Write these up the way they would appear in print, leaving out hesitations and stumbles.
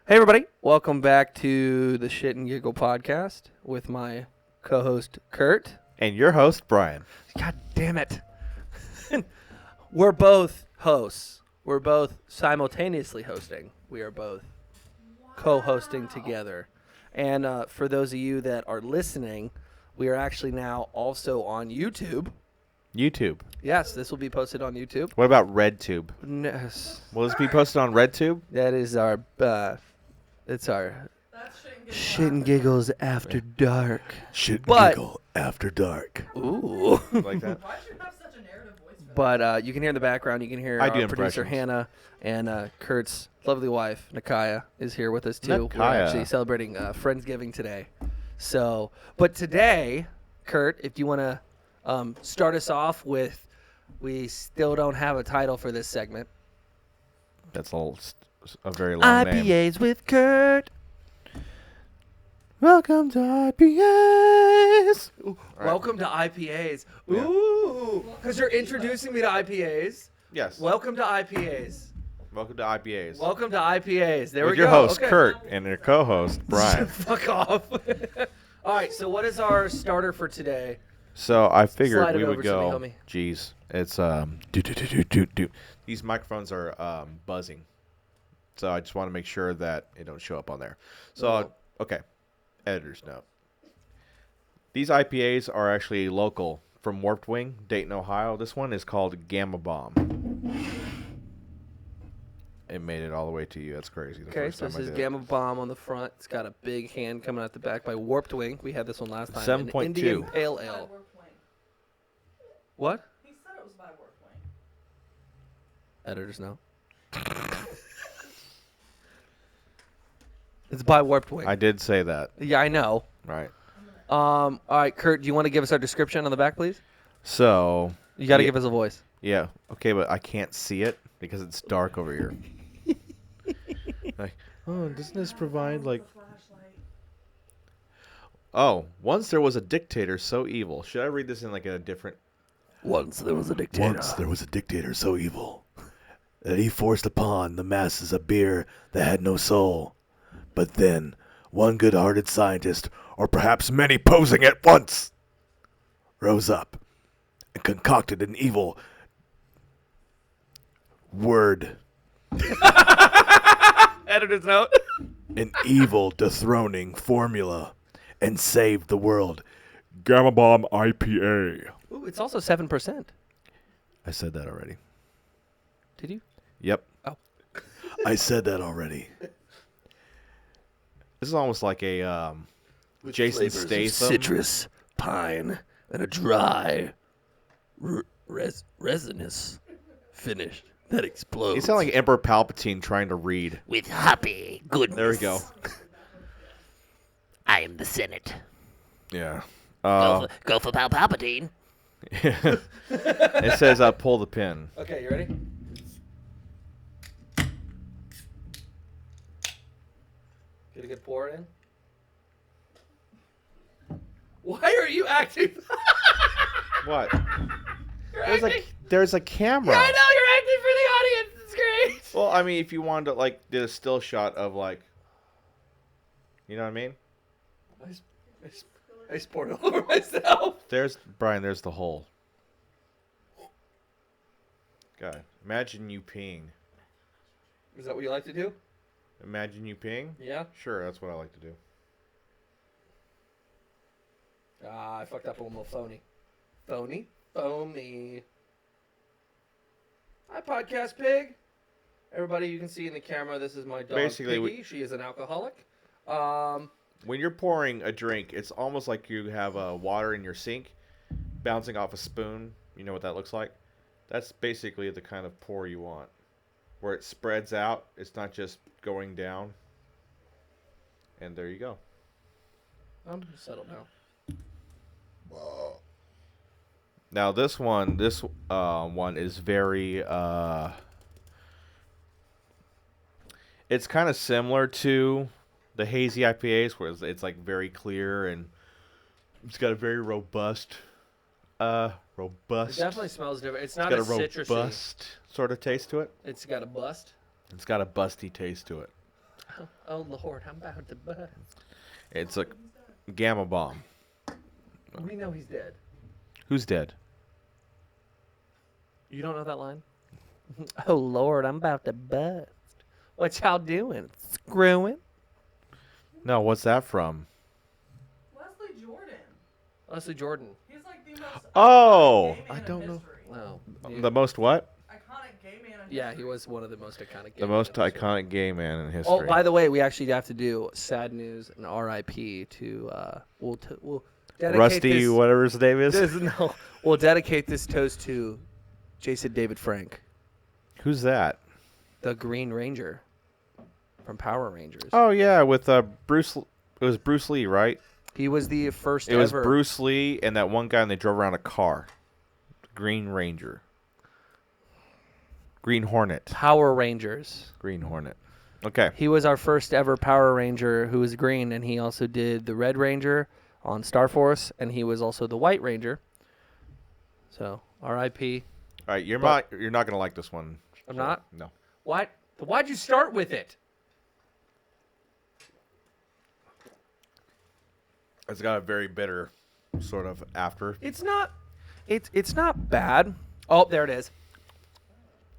Hey, everybody. Welcome back to the Shit and Giggle podcast with my co-host, Kurt. And your host, Brian. God damn it. We're both hosts. We're both simultaneously hosting. We are both co-hosting together. And for those of you that are listening, we are actually now also on YouTube. YouTube. Yes, this will be posted on YouTube. What about RedTube? Yes. Will this be posted on RedTube? That is our... it's our Shit and Giggles After Dark. Shit But- Giggle After Dark. Ooh. Like that? Why should you have such a narrative voice for that? But you can hear in the background, you can hear I our do producer impressions. Hannah and Kurt's lovely wife, Nakaya, is here with us too. We're Nakaya. actually celebrating Friendsgiving today. So, but today, Kurt, if you want to start us off with, we still don't have a title for this segment. That's a very long name. IPAs with Kurt. Welcome to IPAs. Ooh, welcome to IPAs. Yeah. Ooh, because you're introducing me to IPAs. Yes. Welcome to IPAs. Welcome to IPAs. Welcome to IPAs. There With we go. your host, Okay. Kurt, and your co-host, Brian. Fuck off. All right, so what is our starter for today? So I figured Slide it we over would to me, go. homie. Geez, it's do. These microphones are buzzing, so I just want to make sure that it don't show up on there. So okay, editor's note. These IPAs are actually local from Warped Wing, Dayton, Ohio. This one is called Gamma Bomb. It made it all the way to you. That's crazy. The Okay, first so this time I is did it. Gamma Bomb on the front. It's got a big hand coming out the back by Warped Wing. We had this one last time. 7.2. An Indian Pale By Ale. Warped Wing. What? He said it was by Warped Wing. Editors know. It's by Warped Wing. I did say that, Yeah, I know. right? All right, Kurt, do you want to give us our description on the back, please? So You got to Yeah. give us a voice. yeah, okay, but I can't see it because it's dark over here. Like, oh, doesn't this provide like? The flashlight. Oh, once there was a dictator so evil. Should I read this in like a different? Once there was a dictator. Once there was a dictator so evil that he forced upon the masses a beer that had no soul. But then, one good-hearted scientist, or perhaps many posing at once, rose up and concocted an evil word, Editor's note. an evil dethroning formula, and saved the world. Gamma Bomb IPA. Ooh, it's also 7%. I said that already. Did you? Yep. I said that already. This is almost like a Jason Statham. Citrus, pine, and a dry, resinous finish that explodes. You sound like Emperor Palpatine trying to read. With happy goodness. There we go. I am the Senate. Yeah. Go for Palpatine. It says pull the pin. Okay, you ready? Get a good pour in. Why are you acting? What? You're There's acting. there's a camera. Yeah, I know you're acting for the audience. It's great. Well, I mean, if you wanted to like did a still shot of like, you know what I mean? I poured it over myself. There's Brian. There's the hole. God, imagine you peeing. Is that what you like to do? Imagine you peeing. Yeah. Sure, that's what I like to do. Ah, I fucked up a little phony. Phony. Hi, Podcast Pig. Everybody, you can see in the camera, this is my dog, Basically, Piggy. She is an alcoholic. When you're pouring a drink, it's almost like you have water in your sink, bouncing off a spoon. You know what that looks like? That's basically the kind of pour you want, where it spreads out. It's not just going down. And there you go. I'm settled now. Now this one is very it's kind of similar to the hazy IPAs, where it's like very clear and it's got a very robust It definitely smells different. It's not got a as citrusy. robust sort of taste to it. It's got a bust. It's got a busty taste to it. Oh Lord, I'm about to bust. It's a gamma bomb. We know he's dead. Who's dead? You don't know that line? Oh Lord, I'm about to bust. What y'all doing? Screwing? No, what's that from? Leslie Jordan. Leslie Jordan. He's like the most Oh, iconic gay I man don't in know. history. Wow. The most what? Iconic gay man in Yeah, history. he was one of the most iconic. The most iconic gay man in history. Oh, by the way, we actually have to do sad news and R.I.P. to we'll dedicate Rusty, this, whatever his name is. no, we'll dedicate this toast to Jason David Frank, Who's that? the Green Ranger from Power Rangers. Oh yeah, with Bruce. It was Bruce Lee, right? He was the first It was ever. Bruce Lee and that one guy, and they drove around a car. Green Ranger. Green Hornet. Power Rangers. Green Hornet. Okay. He was our first ever Power Ranger who was green, and he also did the Red Ranger on Star Force, and he was also the White Ranger. So, R.I.P. All right, you're But- not gonna like this one. I'm not? No. What? Why'd you start with it? It's got a very bitter sort of after. It's not. It's not bad. Oh, there it is.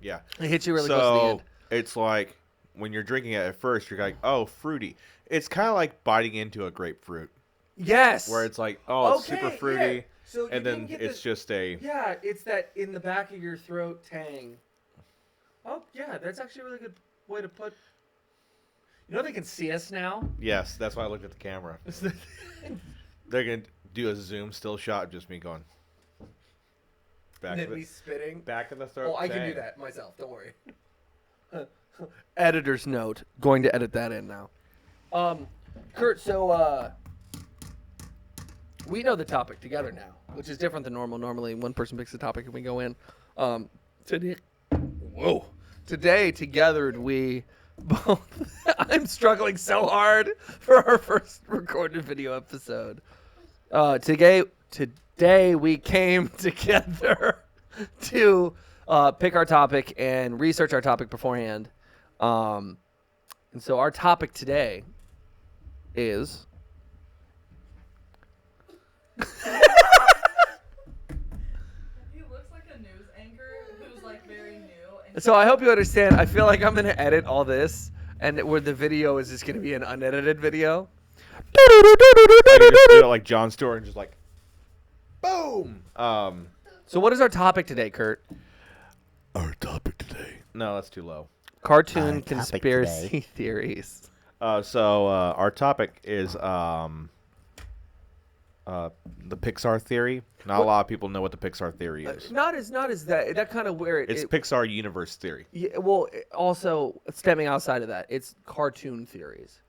Yeah. It hits you really close to the So end. it's like when you're drinking it at first, you're like, oh, fruity. It's kind of like biting into a grapefruit, Yes. where it's like, oh, it's super Okay, fruity, yeah. So you and then didn't get it's the- just a. Yeah, it's that in the back of your throat tang. Oh yeah, that's actually a really good way to put. You know they can see us now. Yes, that's why I looked at the camera. They're gonna do a zoom still shot of just me going. Back And of then me it. spitting. Back of the throat. Oh, I can do tang. that myself. Don't worry. Editor's note. Going to edit that in now. Kurt. So we know the topic together now, which is different than normal. Normally, one person picks the topic and we go in. Today, whoa. Today, together, we both. I'm struggling so hard for our first recorded video episode. Today we came together to pick our topic and research our topic beforehand. And so our topic today is He looks like a news anchor who's like very new. And so I hope you understand. I feel like I'm gonna edit all this, and where the video is just gonna be an unedited video. I can just do it like John Stewart and just like, boom. So what is our topic today, Kurt? Our topic today. No, that's too low. Cartoon Our topic conspiracy theories. So our topic is the Pixar theory. Not a lot of people know what the Pixar theory is. Not as that kind of where It's Pixar universe theory. Yeah, well, also stemming outside of that, it's cartoon theories,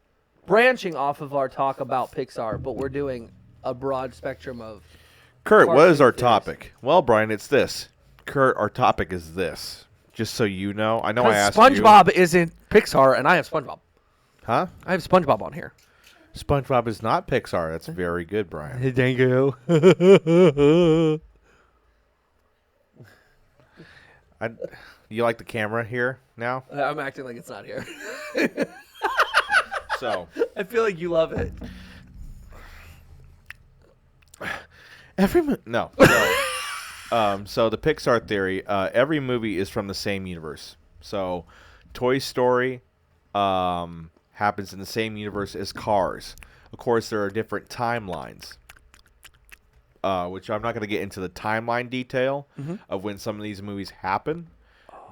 branching off of our talk about Pixar, but we're doing a broad spectrum of. Kurt, what is Cartoon our theories. topic? Well, Brian, it's this. Kurt, our topic is this. Just so you know, I know I asked SpongeBob isn't Pixar, and I have SpongeBob. you. Huh? I have SpongeBob on here. SpongeBob is not Pixar. That's very good, Brian. Thank you. You like the camera here now? I'm acting like it's not here. So I feel like you love it. no. So the Pixar theory, every movie is from the same universe. So Toy Story happens in the same universe as Cars. Of course, there are different timelines, which I'm not going to get into the timeline detail of when some of these movies happen,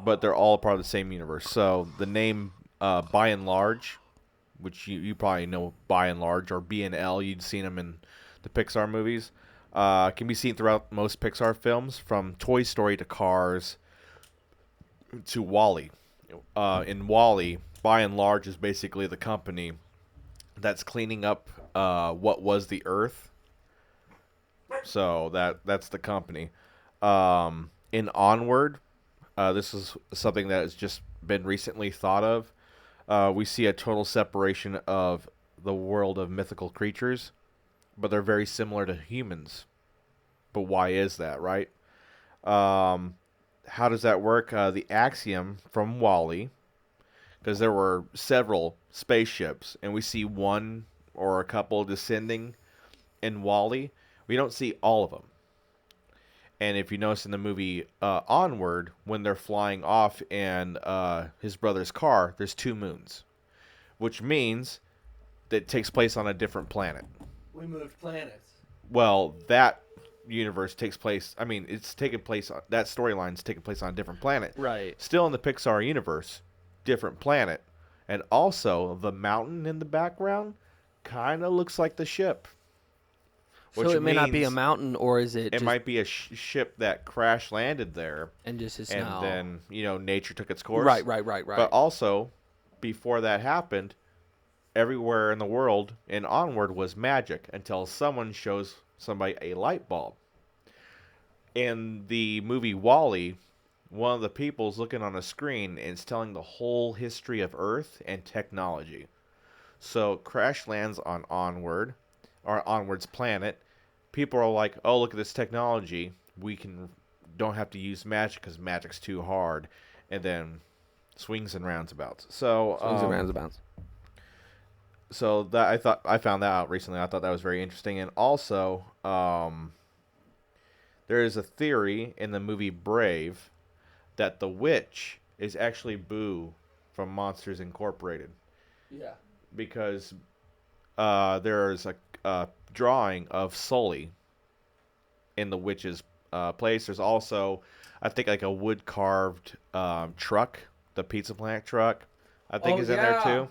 but they're all part of the same universe. So the name By and Large, which you probably know By and Large, or B&L, you'd seen them in the Pixar movies, can be seen throughout most Pixar films, from Toy Story to Cars to WALL-E. In WALL-E, By and Large is basically the company that's cleaning up what was the Earth. So that's the company. In Onward, this is something that has just been recently thought of. We see a total separation of the world of mythical creatures, but they're very similar to humans. But why is that, right? How does that work? The axiom from WALL-E, because there were several spaceships and we see one or a couple descending in Wall-E, we don't see all of them. And if you notice in the movie Onward, when they're flying off in his brother's car, there's 2 moons, which means that it takes place on a different planet. We moved planets. Well, that universe takes place. I mean, it's taking place. That storyline's taking place on a different planet. Right. Still in the Pixar universe, different planet, and also the mountain in the background kind of looks like the ship. So it may not be a means mountain, or is it? It might be a ship that crash landed there, and just is and now. then nature took its course. Right. But also, before that happened, everywhere in the world in Onward was magic until someone shows somebody a light bulb. In the movie Wall-E, one of the people's looking on a screen and it's telling the whole history of Earth and technology. So crash lands on Onward, or Onward's planet. People are like, "Oh, look at this technology. We don't have to use magic because magic's too hard." And then swings and roundabouts. So Swings and roundabouts. So that I found that out recently. I thought that was very interesting. And also, there is a theory in the movie Brave that the witch is actually Boo from Monsters Incorporated. Yeah. Because there's a drawing of Sully in the witch's place. There's also, I think, like a wood carved truck, the Pizza Planet truck, I think is in there too.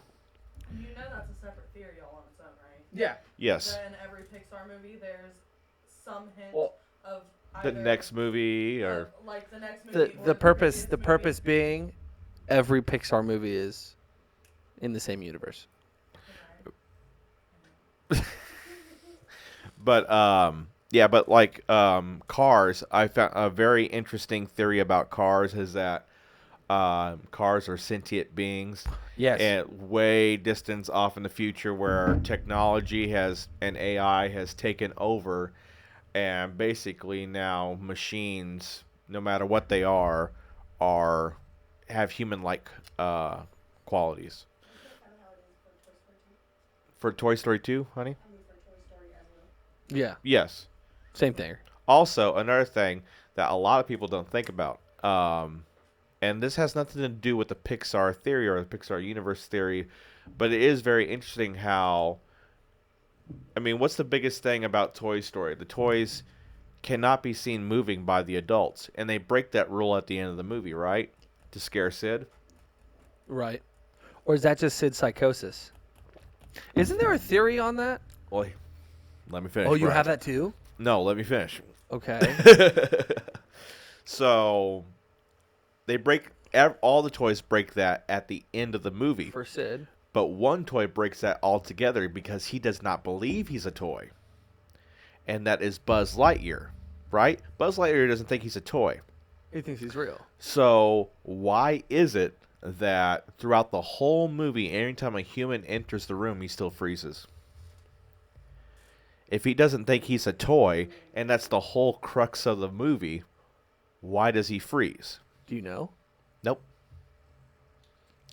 You know that's a separate theory all on its own, right? Yeah. Yes. That in every Pixar movie, there's some hint Well, of The either, next movie, or like the next movie. or The purpose previous purpose movie. being, every Pixar movie is in the same universe. but yeah, but like Cars, I found a very interesting theory about Cars is that cars are sentient beings. Yes. And way distance off in the future where technology and AI has taken over, and basically now machines, no matter what they are have human-like qualities. For Toy Story 2, honey? Yeah. Yes. Same thing. Also, another thing that a lot of people don't think about, and this has nothing to do with the Pixar theory or the Pixar universe theory, but it is very interesting how, I mean, what's the biggest thing about Toy Story? The toys cannot be seen moving by the adults, and they break that rule at the end of the movie, right? To scare Sid. Right. Or is that just Sid's psychosis? Isn't there a theory on that? Well, let me finish. Oh, you Brad. have that too? No, let me finish. Okay. So they break all the toys break that at the end of the movie. For Sid. But one toy breaks that altogether because he does not believe he's a toy. And that is Buzz Lightyear, right? Buzz Lightyear doesn't think he's a toy. He thinks he's real. So why is it that throughout the whole movie, anytime a human enters the room, he still freezes? If he doesn't think he's a toy, and that's the whole crux of the movie, why does he freeze? Do you know? Nope.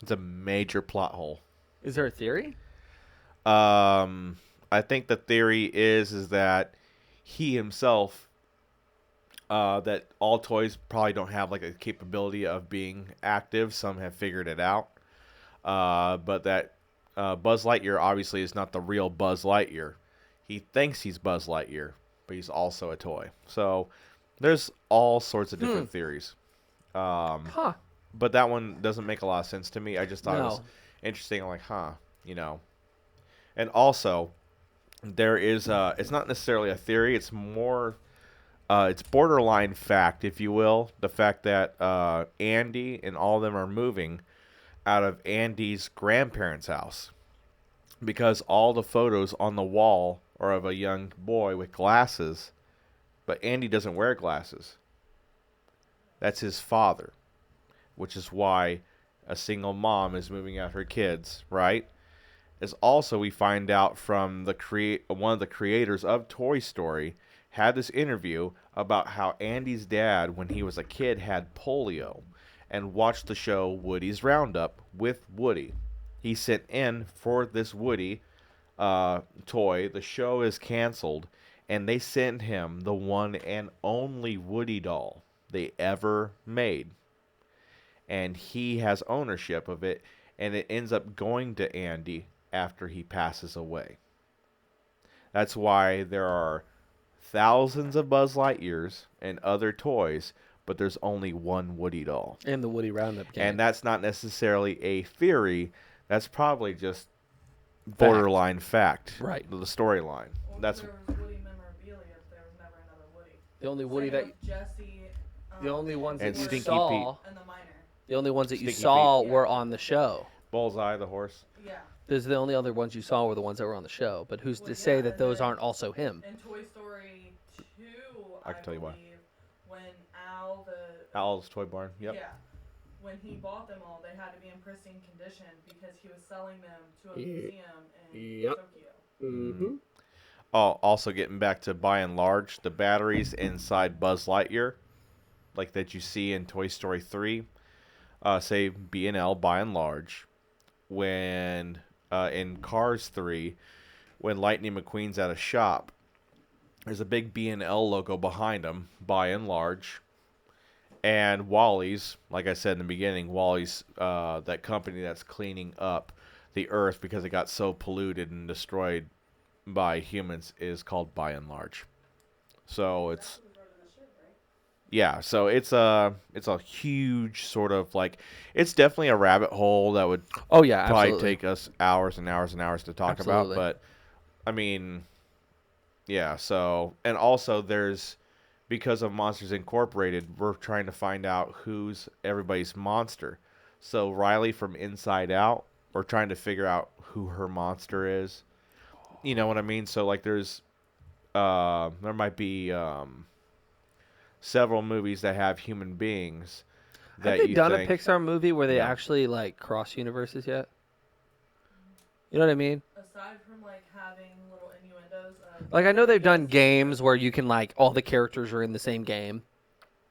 It's a major plot hole. Is there a theory? I think the theory is that he himself, that all toys probably don't have like a capability of being active. Some have figured it out, but that Buzz Lightyear obviously is not the real Buzz Lightyear. He thinks he's Buzz Lightyear, but he's also a toy. So there's all sorts of different theories. Huh. But that one doesn't make a lot of sense to me. I just thought it was No. interesting. I'm like, you know. And also, there is, it's not necessarily a theory. It's more, it's borderline fact, if you will. The fact that Andy and all of them are moving out of Andy's grandparents' house. Because all the photos on the wall are of a young boy with glasses. But Andy doesn't wear glasses. That's his father. Which is why a single mom is moving out her kids, right? Is also we find out from the one of the creators of Toy Story had this interview about how Andy's dad, when he was a kid, had polio and watched the show Woody's Roundup with Woody. he sent in for this Woody toy. The show is canceled, and they sent him the one and only Woody doll they ever made. And he has ownership of it, and it ends up going to Andy after he passes away. That's why there are thousands of Buzz Lightyears and other toys, but there's only one Woody doll. In the Woody Roundup game. And that's not necessarily a theory. That's probably just borderline fact. Right. The storyline. Well, That's if there was Woody memorabilia, there was never another Woody. the only Woody Same that with Jesse, the only ones And that you Stinky saw, and the miner. the only ones that you Stinky saw Pete. were on the show. Bullseye, the horse. Yeah. There's the only other ones you saw were the ones that were on the show. But who's to say that those aren't also him? In Toy Story 2, I can tell you why. believe, when Al Owl's Toy Barn. Yep. Yeah. When he bought them all, they had to be in pristine condition because he was selling them to a museum in Yep. Tokyo. Mm-hmm. Oh, also getting back to by and large, the batteries inside Buzz Lightyear, like that you see in Toy Story 3, say B&L by and large. When in Cars 3, when Lightning McQueen's at a shop, there's a big B&L logo behind him, by and large. And Wally's, like I said in the beginning, Wally's, that company that's cleaning up the earth because it got so polluted and destroyed by humans, is called By and Large. So it's, yeah, so it's a huge sort of like, it's definitely a rabbit hole that would Oh yeah, probably absolutely. take us hours and hours and hours to talk Absolutely. about. But I mean, yeah. So, and also there's, because of Monsters Incorporated, we're trying to find out who's everybody's monster. So Riley from Inside Out, we're trying to figure out who her monster is. You know what I mean? So like there's there might be several movies that have human beings that Have they you done think, a Pixar movie where they No. actually like cross universes yet? You know what I mean? Aside from like having little innuendos. Like I know they've done games where you can like all the characters are in the same game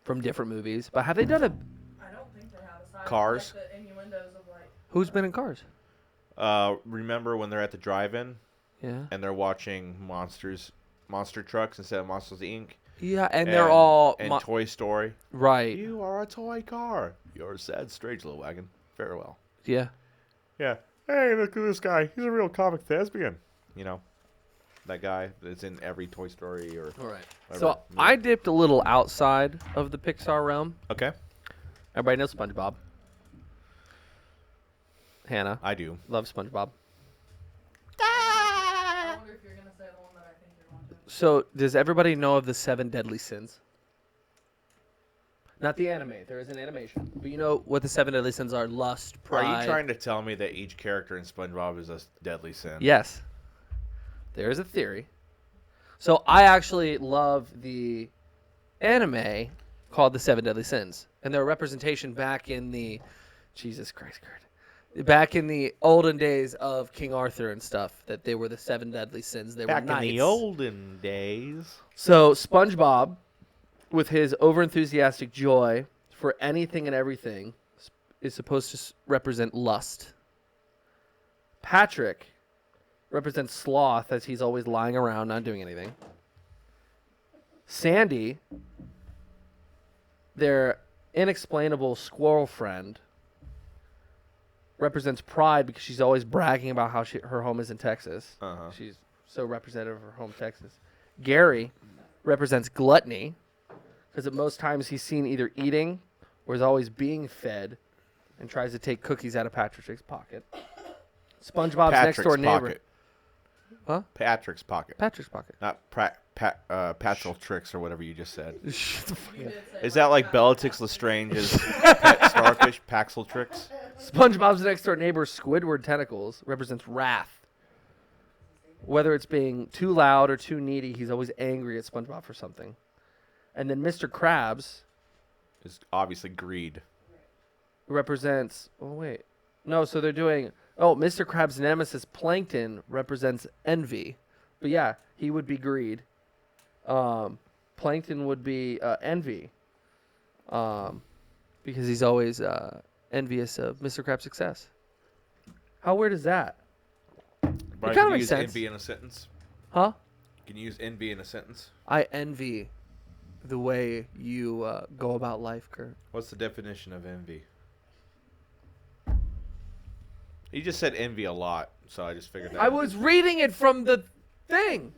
from different movies, but have they done a? I don't think they have. Aside Cars? From, like, the innuendos of like. Who's been in Cars? remember when they're at the drive-in Yeah. and they're watching monster trucks instead of Monsters Inc. Yeah, and they're all and Toy Story. right. You are a toy car. You're a sad, strange little wagon. Farewell. Yeah. Yeah. Hey, look at this guy. He's a real comic thespian. You know, that guy that's in every Toy Story or. All right. whatever. So I dipped a little outside of the Pixar realm. Okay. Everybody knows SpongeBob. Hannah I do. loves SpongeBob. I wonder if you're gonna say the one that I think you're going to. So does everybody know of the 7 deadly sins? Not the anime. There is an animation, but you know what the 7 deadly sins are: lust, pride. Are you trying to tell me that each character in SpongeBob is a deadly sin? Yes. There is a theory. So I actually love the anime called The 7 Deadly Sins. And their representation back in the Jesus Christ, Kurt. Back in the olden days of King Arthur and stuff, that they were the 7 deadly sins. They Back were knights. in the olden days. So SpongeBob, with his overenthusiastic joy for anything and everything, is supposed to represent lust. Patrick represents sloth, as he's always lying around, not doing anything. Sandy, their inexplainable squirrel friend, represents pride because she's always bragging about how her home is in Texas. Uh-huh. She's so representative of her home, Texas. Gary represents gluttony because at most times he's seen either eating or is always being fed and tries to take cookies out of Patrick's pocket. SpongeBob's next door neighbor. Pocket. Huh? Patrick's pocket. Patrick's pocket. Not Patrol Tricks or whatever you just said. Shut the fuck You up. did say Is that like Bellatrix Lestrange's pet starfish, Paxel Tricks? SpongeBob's next door neighbor, Squidward Tentacles, represents wrath. Whether it's being too loud or too needy, he's always angry at SpongeBob for something. And then Mr. Krabs Is obviously greed. represents. Oh wait, no. So they're doing. Oh, Mr. Krabs' nemesis Plankton represents envy, but yeah, he would be greed. Plankton would be envy, because he's always envious of Mr. Krabs' success. How weird is that? Brian, kinda can you makes use sense. envy in a sentence? Huh? Can you use envy in a sentence? I envy the way you go about life, Kurt. What's the definition of envy? You just said envy a lot, so I just figured that. I was reading it from the thing.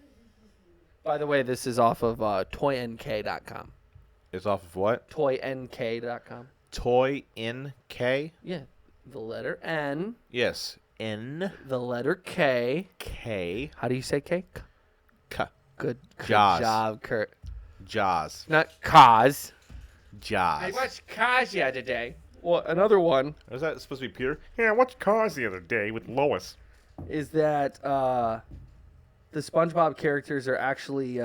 By the way, this is off of toynk.com. It's off of what? Toynk.com. Toy NK? Yeah. The letter N, Yes. N the letter K. K How do you say K? K Good Jaws. job, Kurt. Jaws. Not cause. Jaws. I watched Cause the other day. Well, another one Was that supposed to be Peter? Yeah, I watched Cars the other day with Lois. is that the SpongeBob characters are actually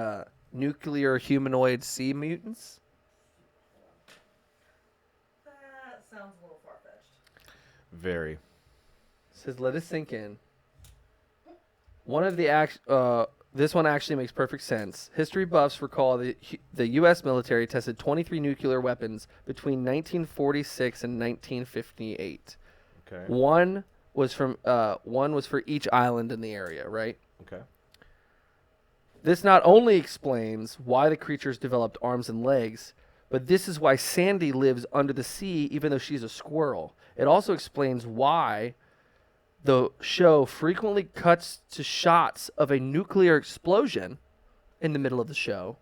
nuclear humanoid sea mutants. That sounds a little far-fetched. Very. Says, let it sink in. One of the this one actually makes perfect sense. History buffs recall the U.S. military tested 23 nuclear weapons between 1946 and 1958. Okay. One was for each island in the area, right? Okay. This not only explains why the creatures developed arms and legs, but this is why Sandy lives under the sea even though she's a squirrel. It also explains why the show frequently cuts to shots of a nuclear explosion in the middle of the show,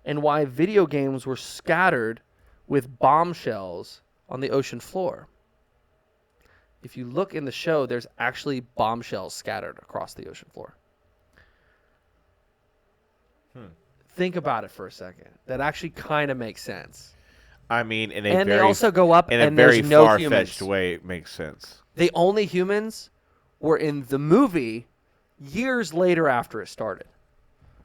and why video games were scattered with bombshells on the ocean floor. If you look in the show, there's actually bombshells scattered across the ocean floor. Think about it for a second. That actually kind of makes sense. I mean, in a And very, they also go up, in a and very there's no far-fetched humans. way, it makes sense. The only humans were in the movie years later after it started.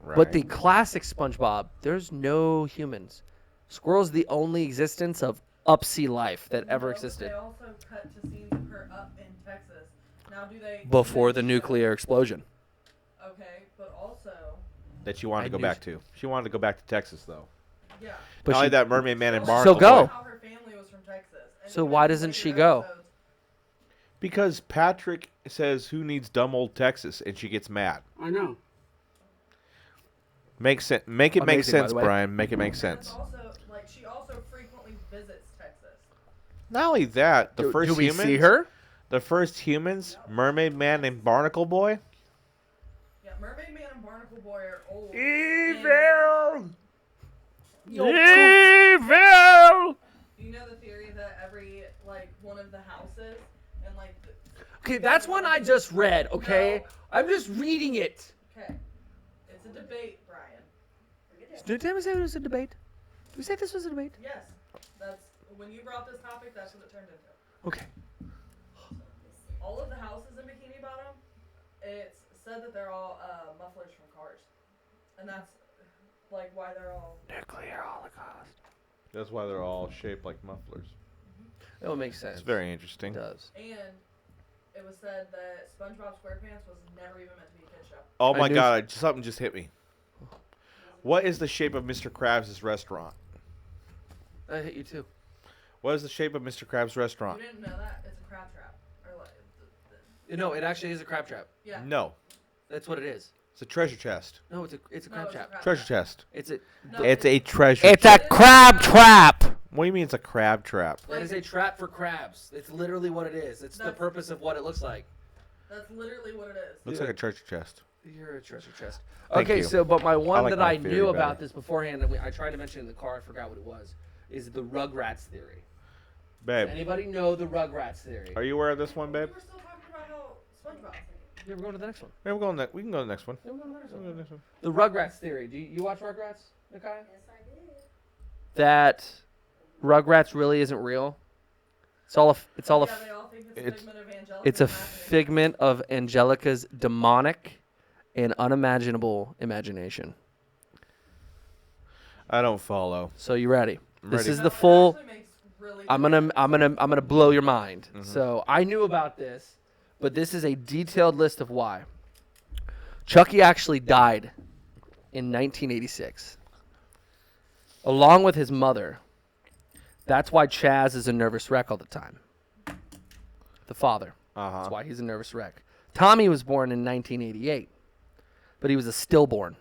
Right. But the classic SpongeBob, there's no humans. Squirrel's the only existence of upsea life that ever No, but existed They also cut to scenes of her up in Texas. Now, do they? before do the they- nuclear explosion. Okay, but also, that she wanted I to go knew back she- to. She wanted to go back to Texas, though. yeah. But Not only she- that, Mermaid Man and Also, Barnacle go. Boy. How her family was from Texas. And So even why in doesn't later she go? episodes- Because Patrick says, "Who needs dumb old Texas?" and she gets mad. I know. Make it make Amazing, by sense, the way. Brian. Make it make And sense. it's also, like, she also frequently visits Texas. Not only that, the Do first we humans, see her? The first humans, Mermaid Man and Barnacle Boy. Yeah, Mermaid Man and Barnacle Boy are old. Evil. Evil! You know the theory that every, like, one of the houses and, like, Okay, that's one I just read, okay? No. I'm just reading it. okay, it's a debate, Brian. Did we say it was a debate? Did we say this was a debate? Yes, that's when you brought this topic. That's what it turned into. Okay. All of the houses in Bikini Bottom, it's said that they're all mufflers from cars, and that's like why they're all. Nuclear holocaust. That's why they're all shaped like mufflers. That would make sense. It's very It interesting. does. And it was said that SpongeBob SquarePants was never even meant to be a kid's show. Oh I my knew- God! Something just hit me. What is the shape of Mr. Krabs' restaurant? I hit you too. What is the shape of Mr. Krabs' restaurant? You didn't know that? It's a crab trap, or like, No, it actually is a crab trap. yeah. No, That's what it is. it's a treasure chest. No, it's a No, crab it's a trap. crab Treasure trap. chest. It's a No, It's a treasure. It's a crab trap. What do you mean it's a crab trap? that is a trap for crabs. It's literally what it is. It's the That's- purpose of what it looks like. That's literally what it is. Looks Yeah. like a treasure chest. You're a treasure chest. Thank Okay, you. so but my one like that my I theory knew better. about this beforehand, and I tried to mention in the car, I forgot what it was, is the Rugrats theory. Babe, Anybody know the Rugrats theory? are you aware of this one, We babe? were still talking about how SpongeBob's Yeah, we're going to the next one. Yeah, we're going. We can go to the next one. Yeah, we're going to the next We'll one. go to the next one. The Rugrats theory. Do you watch Rugrats, Nakai? Yes, I did. That Rugrats really isn't real. It's all a Yeah, they all think it's a it's- figment of Angelica's it's a imagination. figment of Angelica's demonic and unimaginable imagination. I don't follow. So you ready? This ready. is No, the it full. actually makes really I'm good gonna blow your mind. Mhm. So I knew about this, but this is a detailed list of why. Chucky actually died in 1986, along with his mother. That's why Chaz is a nervous wreck all the time. The father. That's why he's a nervous wreck. Tommy was born in 1988, but he was a stillborn.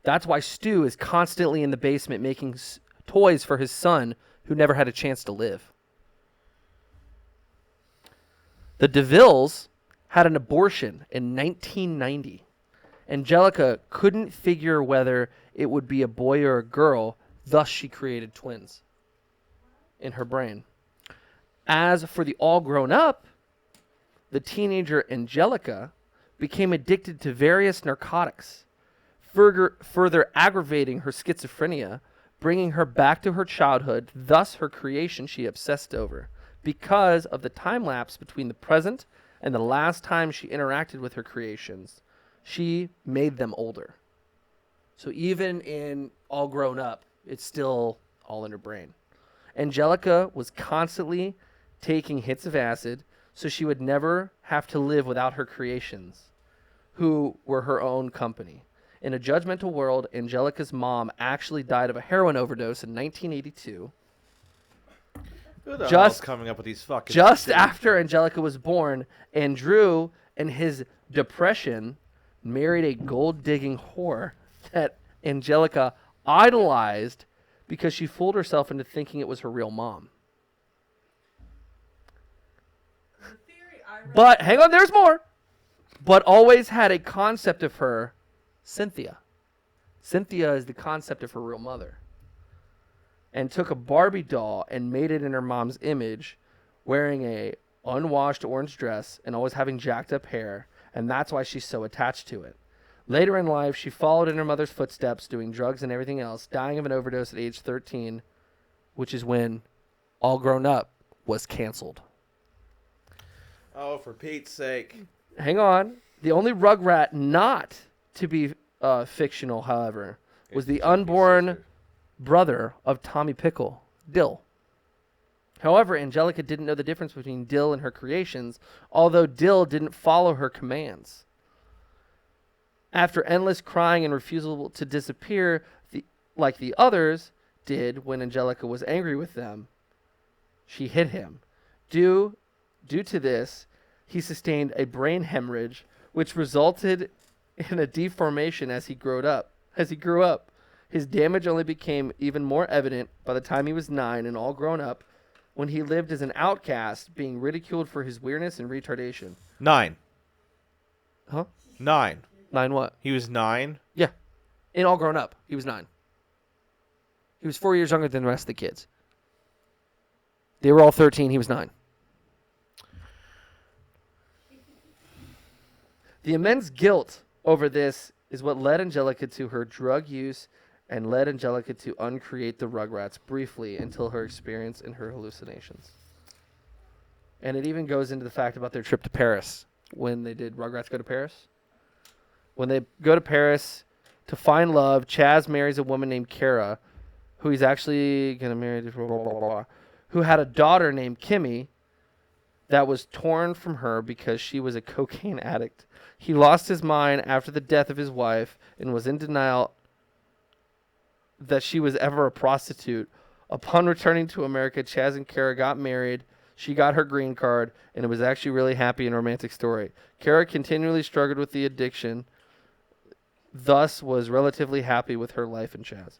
That's why Stu is constantly in the basement making toys for his son who never had a chance to live. The DeVilles had an abortion in 1990. Angelica couldn't figure whether it would be a boy or a girl, thus she created twins in her brain. As for the all grown up, the teenager Angelica became addicted to various narcotics, further aggravating her schizophrenia, bringing her back to her childhood, thus her creation she obsessed over. Because of the time lapse between the present and the last time she interacted with her creations, she made them older. So even in all grown up, it's still all in her brain. Angelica was constantly taking hits of acid so she would never have to live without her creations, who were her own company. In a judgmental world, Angelica's mom actually died of a heroin overdose in 1982. Who the hell's coming up with these fucking Just things? after Angelica was born, Andrew, in his depression, married a gold-digging whore that Angelica idolized because she fooled herself into thinking it was her real mom. The theory I read. But, hang on, there's more. But always had a concept of her, Cynthia. Cynthia is the concept of her real mother. And took a Barbie doll and made it in her mom's image, wearing a unwashed orange dress and always having jacked up hair, and that's why she's so attached to it. Later in life, she followed in her mother's footsteps, doing drugs and everything else, dying of an overdose at age 13, which is when All Grown Up was canceled. Oh, for Pete's sake. Hang on. The only Rugrat not to be fictional, however, was the unborn brother of Tommy Pickle, Dill. However, Angelica didn't know the difference between Dill and her creations, although Dill didn't follow her commands. After endless crying and refusal to disappear, like the others did when Angelica was angry with them, she hit him. Due to this, he sustained a brain hemorrhage, which resulted in a deformation as he grew up. His damage only became even more evident by the time he was 9 and all grown up, when he lived as an outcast, being ridiculed for his weirdness and retardation. 9. Huh? 9. 9 what? He was 9. Yeah. In all grown up, he was 9. He was 4 years younger than the rest of the kids. They were all 13. He was 9. The immense guilt over this is what led Angelica to her drug use and led Angelica to uncreate the Rugrats briefly until her experience and her hallucinations. And it even goes into the fact about their trip to Paris when they did Rugrats Go to Paris. When they go to Paris to find love, Chaz marries a woman named Kara, who he's actually going to marry, who had a daughter named Kimmy that was torn from her because she was a cocaine addict. He lost his mind after the death of his wife and was in denial that she was ever a prostitute. Upon returning to America, Chaz and Kara got married. She got her green card, and it was actually a really happy and romantic story. Kara continually struggled with the addiction, thus was relatively happy with her life in Chaz.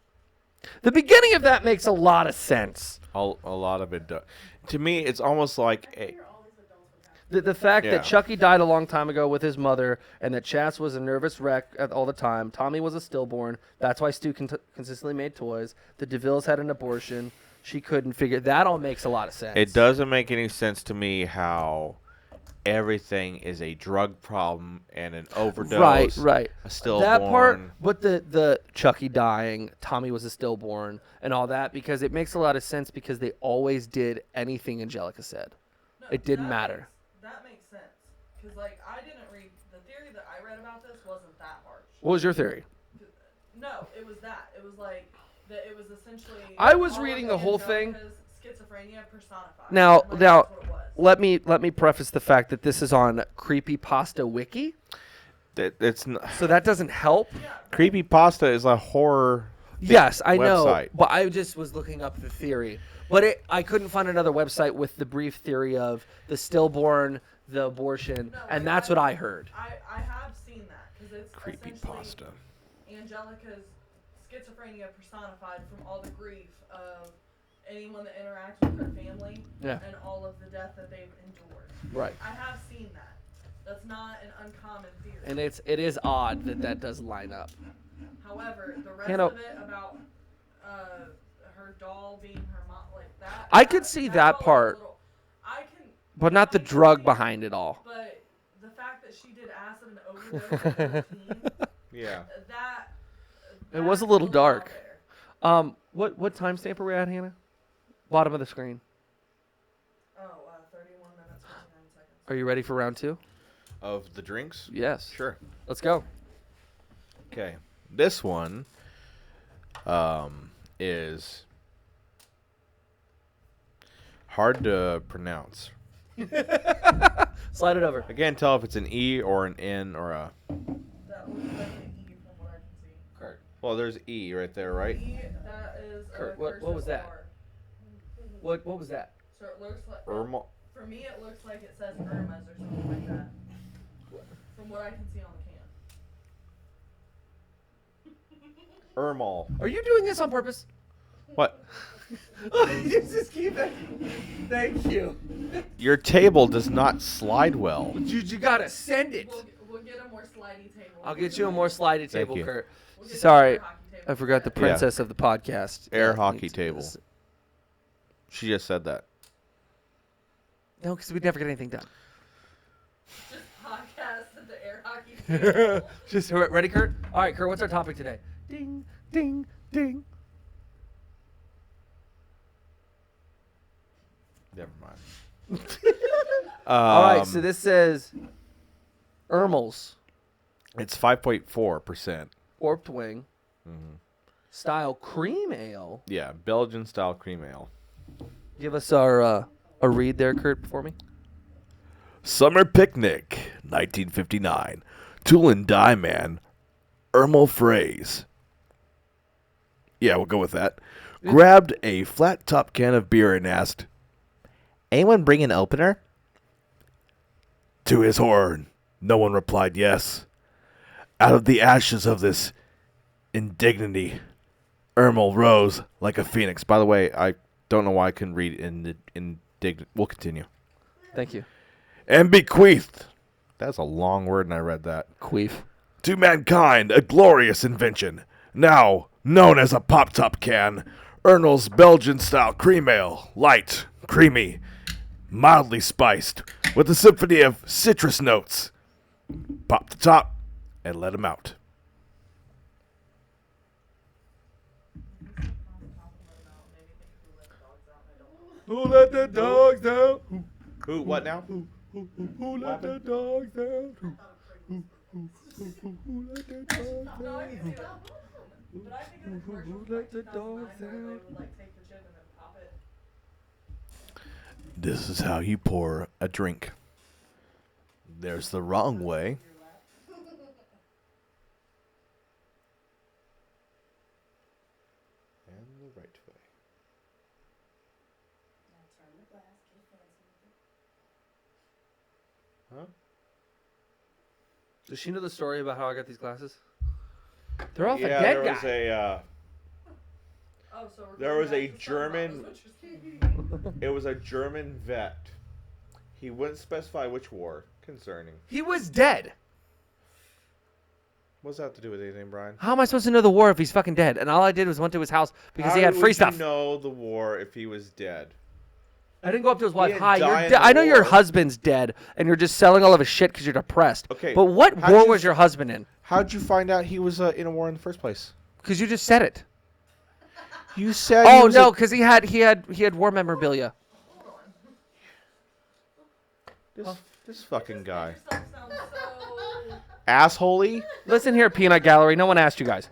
The beginning of that makes a lot of sense. A lot of it does. To me, it's almost like a... The fact Yeah. that Chucky died a long time ago with his mother, and that Chaz was a nervous wreck all the time. Tommy was a stillborn. That's why Stu consistently made toys. The DeVilles had an abortion. She couldn't figure. That all makes a lot of sense. It doesn't make any sense to me how everything is a drug problem and an overdose. Right. A stillborn. That part, but the Chucky dying, Tommy was a stillborn, and all that, because it makes a lot of sense because they always did anything Angelica said. No, It didn't that matter. That makes sense. Because, like, I didn't read... The theory that I read about this wasn't that harsh. What was your theory? No, it was that. It was, like, that it was essentially... I was all of reading the whole thing. Angelica's schizophrenia personified. Now, Like, that's what it was. let me preface the fact that this is on Creepypasta Wiki, It's n- so that doesn't help. Creepypasta is a horror. Yes, I know, website. but I just was looking up the theory. But I couldn't find another website with the brief theory of the stillborn the abortion, No, and like, that's what I heard. I have seen that because it's Creepy essentially pasta. Angelica's schizophrenia personified from all the grief of anyone that interacts with her family Yeah. and all of the death that they've endured. Right. I have seen that. That's not an uncommon theory. And it is odd that does line up. However, the rest Hannah- of it about her doll being her mom, like that. I could see that all is a part. little- I can. But not the I can drug see it, behind it all. But the fact that she did acid and overdose at 13, Yeah. that. It was a that's little out dark. there. What timestamp are we at, Hannah? Bottom of the screen. 31 minutes, 29 seconds. Are you ready for round 2? Of the drinks? Yes. Sure. Let's go. Okay. This one is hard to pronounce. Slide it over. I can't tell if it's an E or an N or a... That looks like an E from what I can see. Kurt. Well, there's E right there, right? E, that is Kurt, a what was cursive that? R. What was that? So it looks like. Irma. For me, it looks like it says Irma's or something like that. From what I can see on the can. Irmal. Are you doing this on purpose? What? You just keep it. Thank you. Your table does not slide well. You gotta send it. We'll get a more slidey table. I'll get you a more slidey Thank table, you. Kurt. We'll get Sorry, the hockey table I forgot the instead. princess of the podcast. Air Yeah, hockey needs table. this. She just said that. No, because we'd never get anything done. Just podcast at the air hockey table. Just ready, Kurt? All right, Kurt. What's our topic today? Ding, ding, ding. Never mind. All right, so this says Ermels It's 5.4%. Warped Wing Mm-hmm. style cream ale. Yeah, Belgian style cream ale. Give us our a read there, Kurt, for me. Summer Picnic, 1959. Tool and Die Man, Ermel phrase. Yeah, we'll go with that. Grabbed a flat top can of beer and asked, "Anyone bring an opener?" To his horror, no one replied yes. Out of the ashes of this indignity, Ermel rose like a phoenix. By the way, I don't know why I couldn't read indignant. We'll continue. Thank you. And bequeathed That's a long word, and I read that. Queef. to mankind a glorious invention, now known as a pop-top can, Ermel's Belgian-style cream ale, light, creamy, mildly spiced, with a symphony of citrus notes. Pop the top and let 'em out. Who let the dogs out? Who? What now? Who let the dogs out? Who let the dogs No, I can see that. But I think in the commercial Who from, let the 2009 dogs where they out? would like take the chip and then pop it. This is how you pour a drink. There's the wrong way. And the right way. Huh? Does she know the story about how I got these glasses? They're off a Yeah, dead there guy. was a. Oh, so we're There going was back a to German- Sunrise, which is- It was a German vet. He wouldn't specify which war concerning. He was dead. What's that have to do with anything, Brian? How am I supposed to know the war if he's fucking dead? And all I did was went to his house because he How had free would stuff. You know the war if he was dead. I didn't go up to his wife. didn't Hi, die you're in dead. the I know your war." husband's dead, and you're just selling all of his shit because you're depressed. Okay, But what how'd war you was your husband in? How'd you find out he was in a war in the first place? Because you just said it. You said. he Oh was no, because he had war memorabilia. This fucking guy. Yourself sounds so. Assholey. Listen here, Peanut Gallery. No one asked you guys.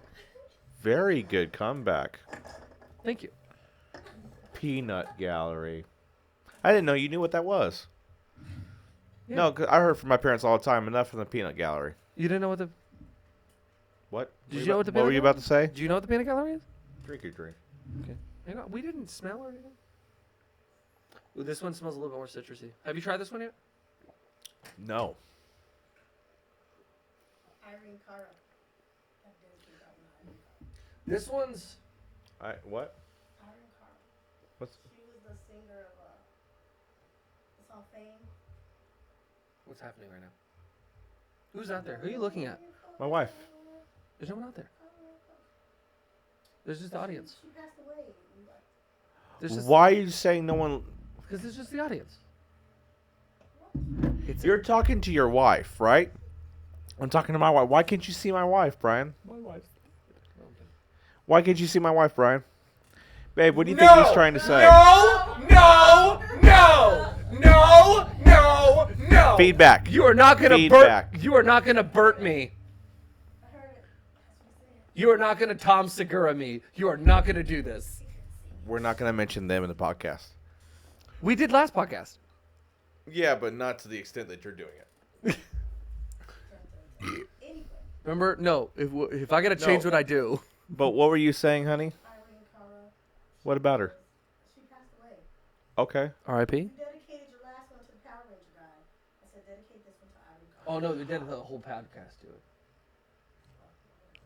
Very good comeback. Thank you. Peanut Gallery. I didn't know you knew what that was. Yeah. No, 'cause I heard from my parents all the time. Enough from the Peanut Gallery. You didn't know what the? What? Did you know what the What were Peanut you about to say? Do you know what the Peanut Gallery is? Drink your drink. Okay. Hang on. We didn't smell or anything. Ooh, this one smells a little bit more citrusy. Have you tried this one yet? No. Irene Cara. I dedicated that one to Irene Cara. This one's. What? Irene Cara. What's? She was the singer of the song Fame. What's happening right now? Who's out there? Who are you looking at? My wife. There's no one out there. There's just the audience. She passed away. There's just, Why are you saying no one? Because it's just the audience. You're talking to your wife, right? I'm talking to my wife. Why can't you see my wife, Brian? Why can't you see my wife, Brian? Babe, what do you think he's trying to say? No. Feedback. You are not gonna Feedback. Burt. You are not gonna Burt me. I heard it. That's what he said. You are not gonna Tom Segura me. You are not gonna do this. We're not going to mention them in the podcast. We did last podcast. Yeah, but not to the extent that you're doing it. Anyway, Remember? No. If I gotta change No. what I do. But what were you saying, honey? Irene Cara. What about her? She passed away. Okay. R.I.P. You dedicated your last one to the Power Ranger guy. I said dedicate this one to Irene Cara. Oh no, we did the whole podcast to it.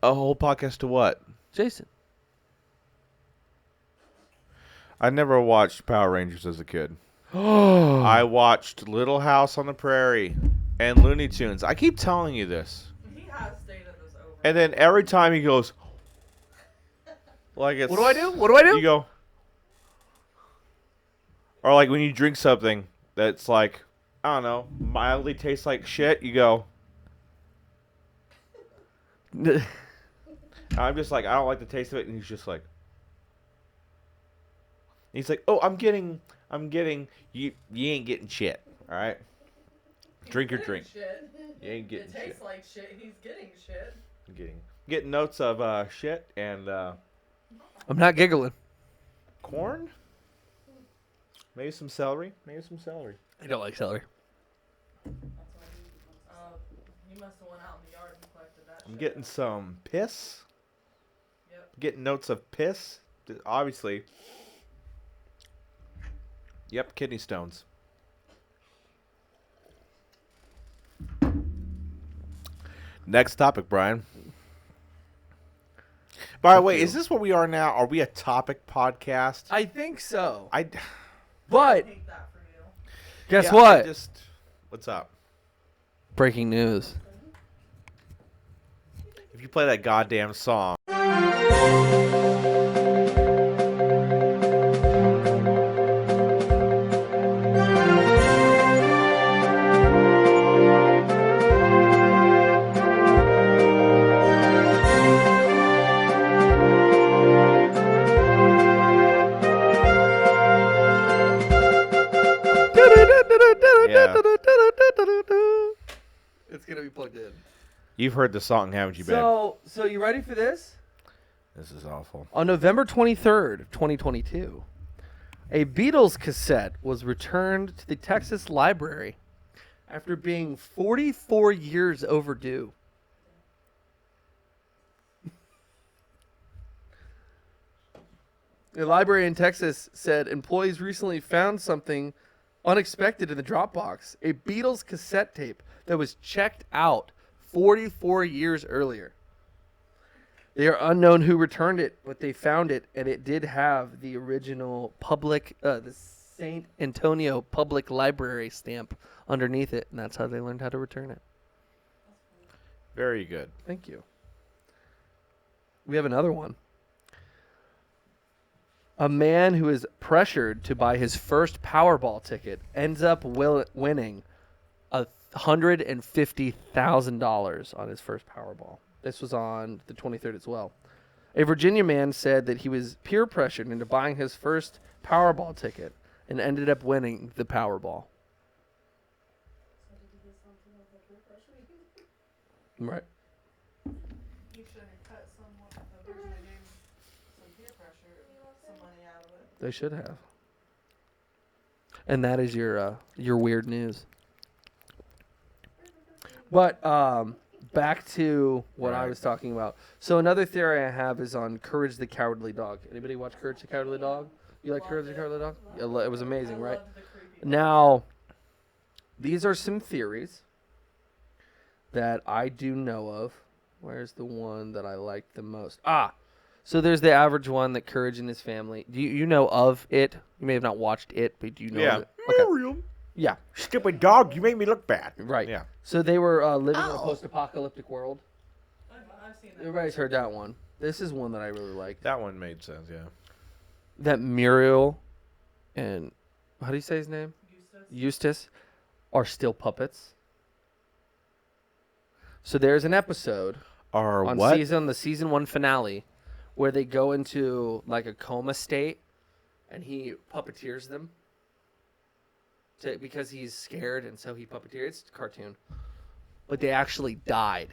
A whole podcast to what? Jason. I never watched Power Rangers as a kid. I watched Little House on the Prairie and Looney Tunes. I keep telling you this. He has stated this over. And then every time he goes, like it's. What do I do? What do I do? You go. Or like when you drink something that's like, I don't know, mildly tastes like shit, you go. I'm just like, I don't like the taste of it. And he's just like. He's like, oh, I'm getting, you ain't getting shit, all right? Drink your drink. Shit. You ain't getting It shit. tastes like shit. He's getting shit. Getting notes of shit and I'm not giggling. corn. Maybe some celery. I don't like celery. He must have went out in the yard and collected that I'm shit. getting some piss. Yep. Getting notes of piss. Obviously. Yep, kidney stones. Next topic, Brian. By the way, is this where we are now? Are we a topic podcast? I think so. I But Take that for you. guess yeah, what? I just what's up? Breaking news. If you play that goddamn song. It's gonna be plugged in. You've heard the song, haven't you, babe? So you ready for this? This is awful. On November 23rd, 2022, a Beatles cassette was returned to the Texas Library after being 44 years overdue. The library in Texas said employees recently found something unexpected in the Dropbox, a Beatles cassette tape that was checked out 44 years earlier. They are unknown who returned it, but they found it, and it did have the original the St. Antonio Public Library stamp underneath it, and that's how they learned how to return it. Very good. Thank you. We have another one. A man who is pressured to buy his first Powerball ticket ends up winning $150,000 on his first Powerball. This was on the 23rd as well. A Virginia man said that he was peer pressured into buying his first Powerball ticket and ended up winning the Powerball. Right. You should have cut someone originally gave some peer pressure, some money out of it. They should have. And that is your weird news. But back to what I Right. was talking about. So another theory I have is on Courage the Cowardly Dog. Anybody watch Courage the Cowardly Dog? You like Courage the Cowardly Dog? It was amazing, I right? loved the creepy Now, these are some theories. that I do know of. Where's the one that I like the most? So there's the average one that Courage and his family. Do you know of it? You may have not watched it, but do you know Yeah. of it? Okay. Miriam. Yeah, Stupid dog, you made me look bad. right. Yeah. So they were living in a post-apocalyptic world. I've seen that. Everybody's heard that one. This is one that I really like. That one made sense, yeah. That Muriel and how do you say his name? Eustace are still puppets. So there's an episode Or on what? the season 1 finale where they go into like a coma state and he puppeteers them because he's scared, and so he puppeteers. It's a cartoon. But they actually died.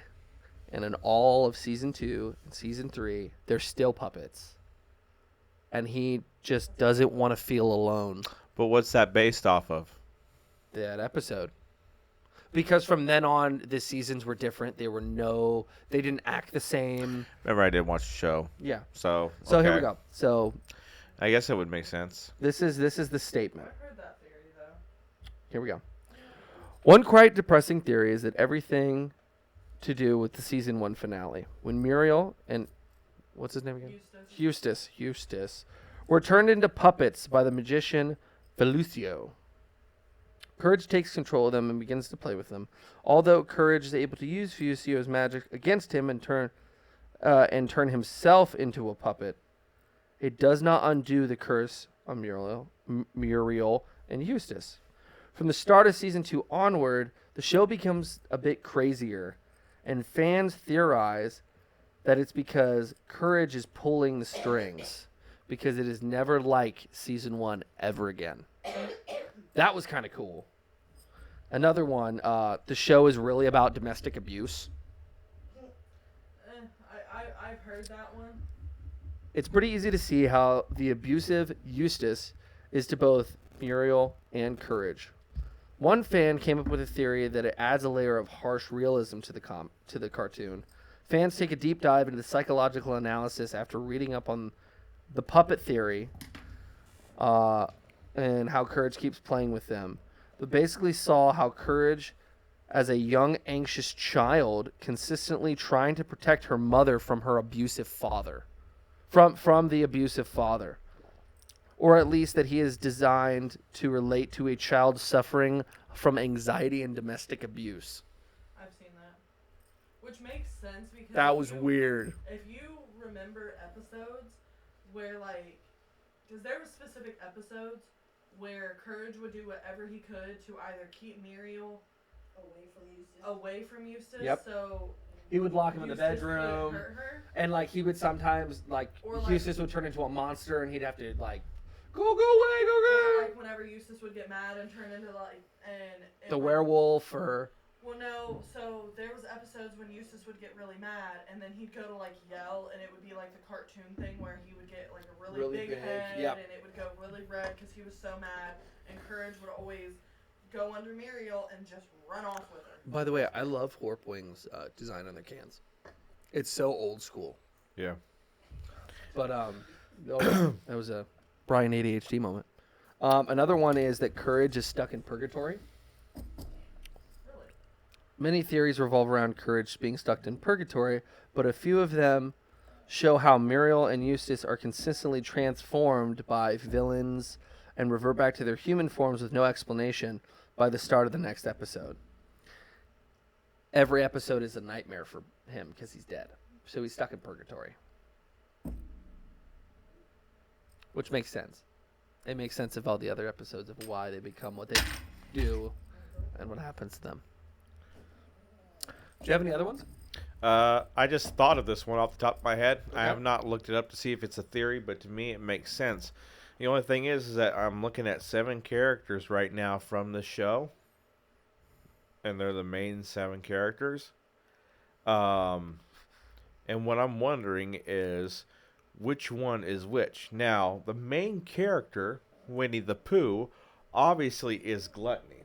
And in all of season 2 and season 3, they're still puppets. And he just doesn't want to feel alone. But what's that based off of? That episode. Because from then on, the seasons were different. They didn't act the same. Remember, I didn't watch the show. Yeah. So Here we okay. go. So I guess it would make sense. this is the statement. I've heard that theory though. Here we go. One quite depressing theory is that everything to do with the season 1 finale, when Muriel and what's his name again? Eustace were turned into puppets by the magician Velucio. Courage takes control of them and begins to play with them. Although Courage is able to use Velucio's magic against him and turn himself into a puppet, it does not undo the curse on Muriel and Eustace. From the start of season 2 onward, the show becomes a bit crazier, and fans theorize that it's because Courage is pulling the strings, because it is never like season 1 ever again. That was kind of cool. Another one, the show is really about domestic abuse. I've heard that one. It's pretty easy to see how the abusive Eustace is to both Muriel and Courage. One fan came up with a theory that it adds a layer of harsh realism to the cartoon. Fans take a deep dive into the psychological analysis after reading up on the puppet theory and how Courage keeps playing with them. But basically saw how Courage, as a young, anxious child, consistently trying to protect her mother from her abusive father. From the abusive father. Or at least that he is designed to relate to a child suffering from anxiety and domestic abuse. I've seen that. Which makes sense because That was weird. If you remember episodes where because there were specific episodes where Courage would do whatever he could to either keep Muriel away from Eustace. Yep. So He would lock him in the Eustace bedroom. wouldn't hurt her. And he would sometimes Or, Eustace would turn into a monster and he'd have to go away, go Or, away. whenever Eustace would get mad and turn into The werewolf or Well, no. So there was episodes when Eustace would get really mad, and then he'd go to yell, and it would be the cartoon thing where he would get a really big head, yep. and it would go really red because he was so mad. And Courage would always go under Muriel and just run off with her. By the way, I love Horpwing's design on their cans. It's so old school. Yeah. But that was a Brian ADHD moment. Another one is that Courage is stuck in purgatory. Really? Many theories revolve around Courage being stuck in purgatory, but a few of them show how Muriel and Eustace are consistently transformed by villains and revert back to their human forms with no explanation by the start of the next episode. Every episode is a nightmare for him because he's dead. So he's stuck in purgatory. Which makes sense. It makes sense of all the other episodes of why they become what they do and what happens to them. Do you have any other ones? I just thought of this one off the top of my head. Okay. I have not looked it up to see if it's a theory, but to me it makes sense. The only thing is that I'm looking at 7 characters right now from the show, and they're the main 7 characters. And what I'm wondering is which one is which. Now, the main character, Winnie the Pooh, obviously is Gluttony.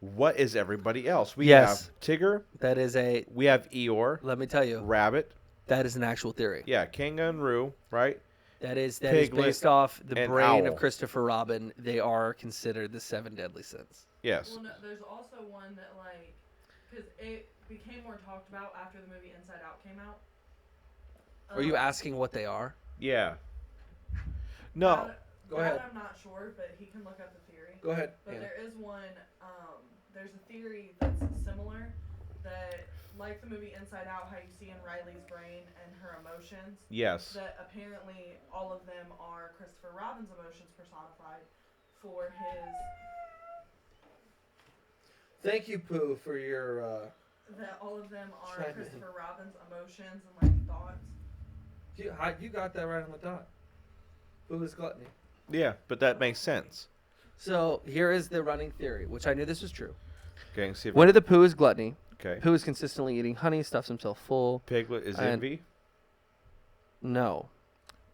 What is everybody else? We Yes. have Tigger. That is We have Eeyore. let me tell you, Rabbit. that is an actual theory. Yeah, King and Roo, right? That is Piglet based off the and brain Owl. of Christopher Robin. They are considered the 7 deadly sins. Yes. Well, no, there's also one that because it became more talked about after the movie Inside Out came out. Are you asking what they are? Yeah. No. Go ahead. I'm not sure, but he can look up the theory. Go ahead. But Hannah. there is one. There's a theory that's similar, that like the movie Inside Out, how you see in Riley's brain and her emotions. Yes. That apparently all of them are Christopher Robin's emotions personified for his. Thank you, Pooh, for your. That all of them are Chime in. Christopher Robin's emotions and like thoughts. You got that right on the dot. Pooh is gluttony. Yeah, but that makes sense. So here is the running theory, which I knew this was true. Okay, see if Winnie the Pooh is gluttony. okay. Pooh is consistently eating honey, stuffs himself full. Piglet is And- envy. No.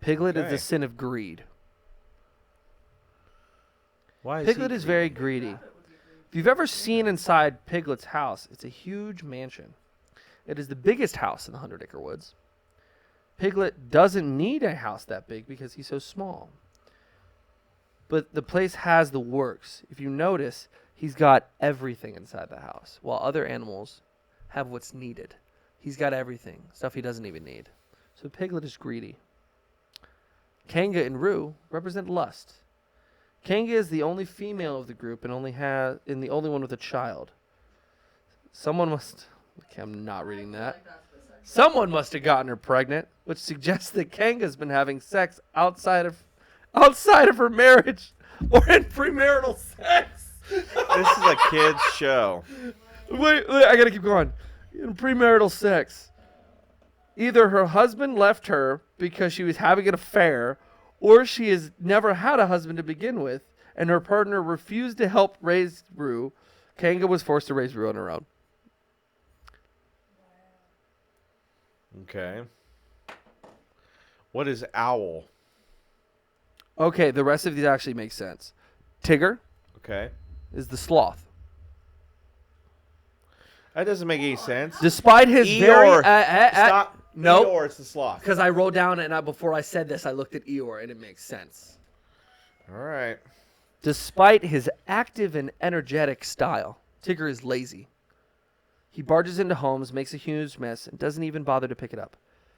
Piglet is Okay. the sin of greed. Why is Piglet he is very greedy. If you've ever seen inside Piglet's house, it's a huge mansion. It is the biggest house in the 100-acre woods. Piglet doesn't need a house that big because he's so small. But the place has the works. If you notice, he's got everything inside the house, while other animals have what's needed. He's got everything, stuff he doesn't even need. So Piglet is greedy. Kanga and Roo represent lust. Kanga is the only female of the group and the only one with a child. Someone must. Okay, I'm not reading that. Someone must have gotten her pregnant, which suggests that Kanga's been having sex outside of her marriage or in premarital sex. This is a kid's show. Wait, I gotta keep going. In premarital sex. Either her husband left her because she was having an affair, or she has never had a husband to begin with, and her partner refused to help raise Roo. Kanga was forced to raise Roo on her own. Okay. What is owl? Okay, the rest of these actually make sense. Tigger Okay. is the sloth. That doesn't make any sense. Despite his Eeyore. very... Stop. No. Eeyore, it's the sloth. Because I wrote down and before I said this, I looked at Eeyore and it makes sense. All right. Despite his active and energetic style, Tigger is lazy. He barges into homes, makes a huge mess, and doesn't even bother to pick it up.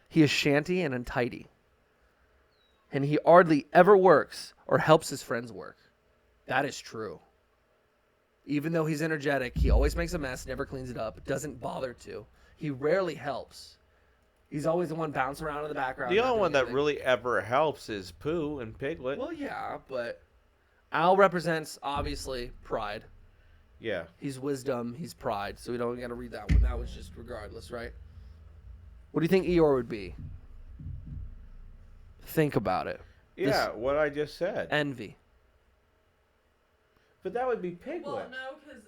He is shanty and untidy. And he hardly ever works or helps his friends work. That is true. Even though he's energetic, he always makes a mess, never cleans it up, doesn't bother to. He rarely helps. He's always the one bouncing around in the background. The not only doing one that anything. really ever helps is Pooh and Piglet. Well, yeah, but Owl represents, obviously, pride. Yeah. He's wisdom, he's pride, so we don't got to read that one. That was just regardless, right? What do you think Eeyore would be? Think about it. Yeah, what I just said. Envy. But that would be Piglet. Well, no, because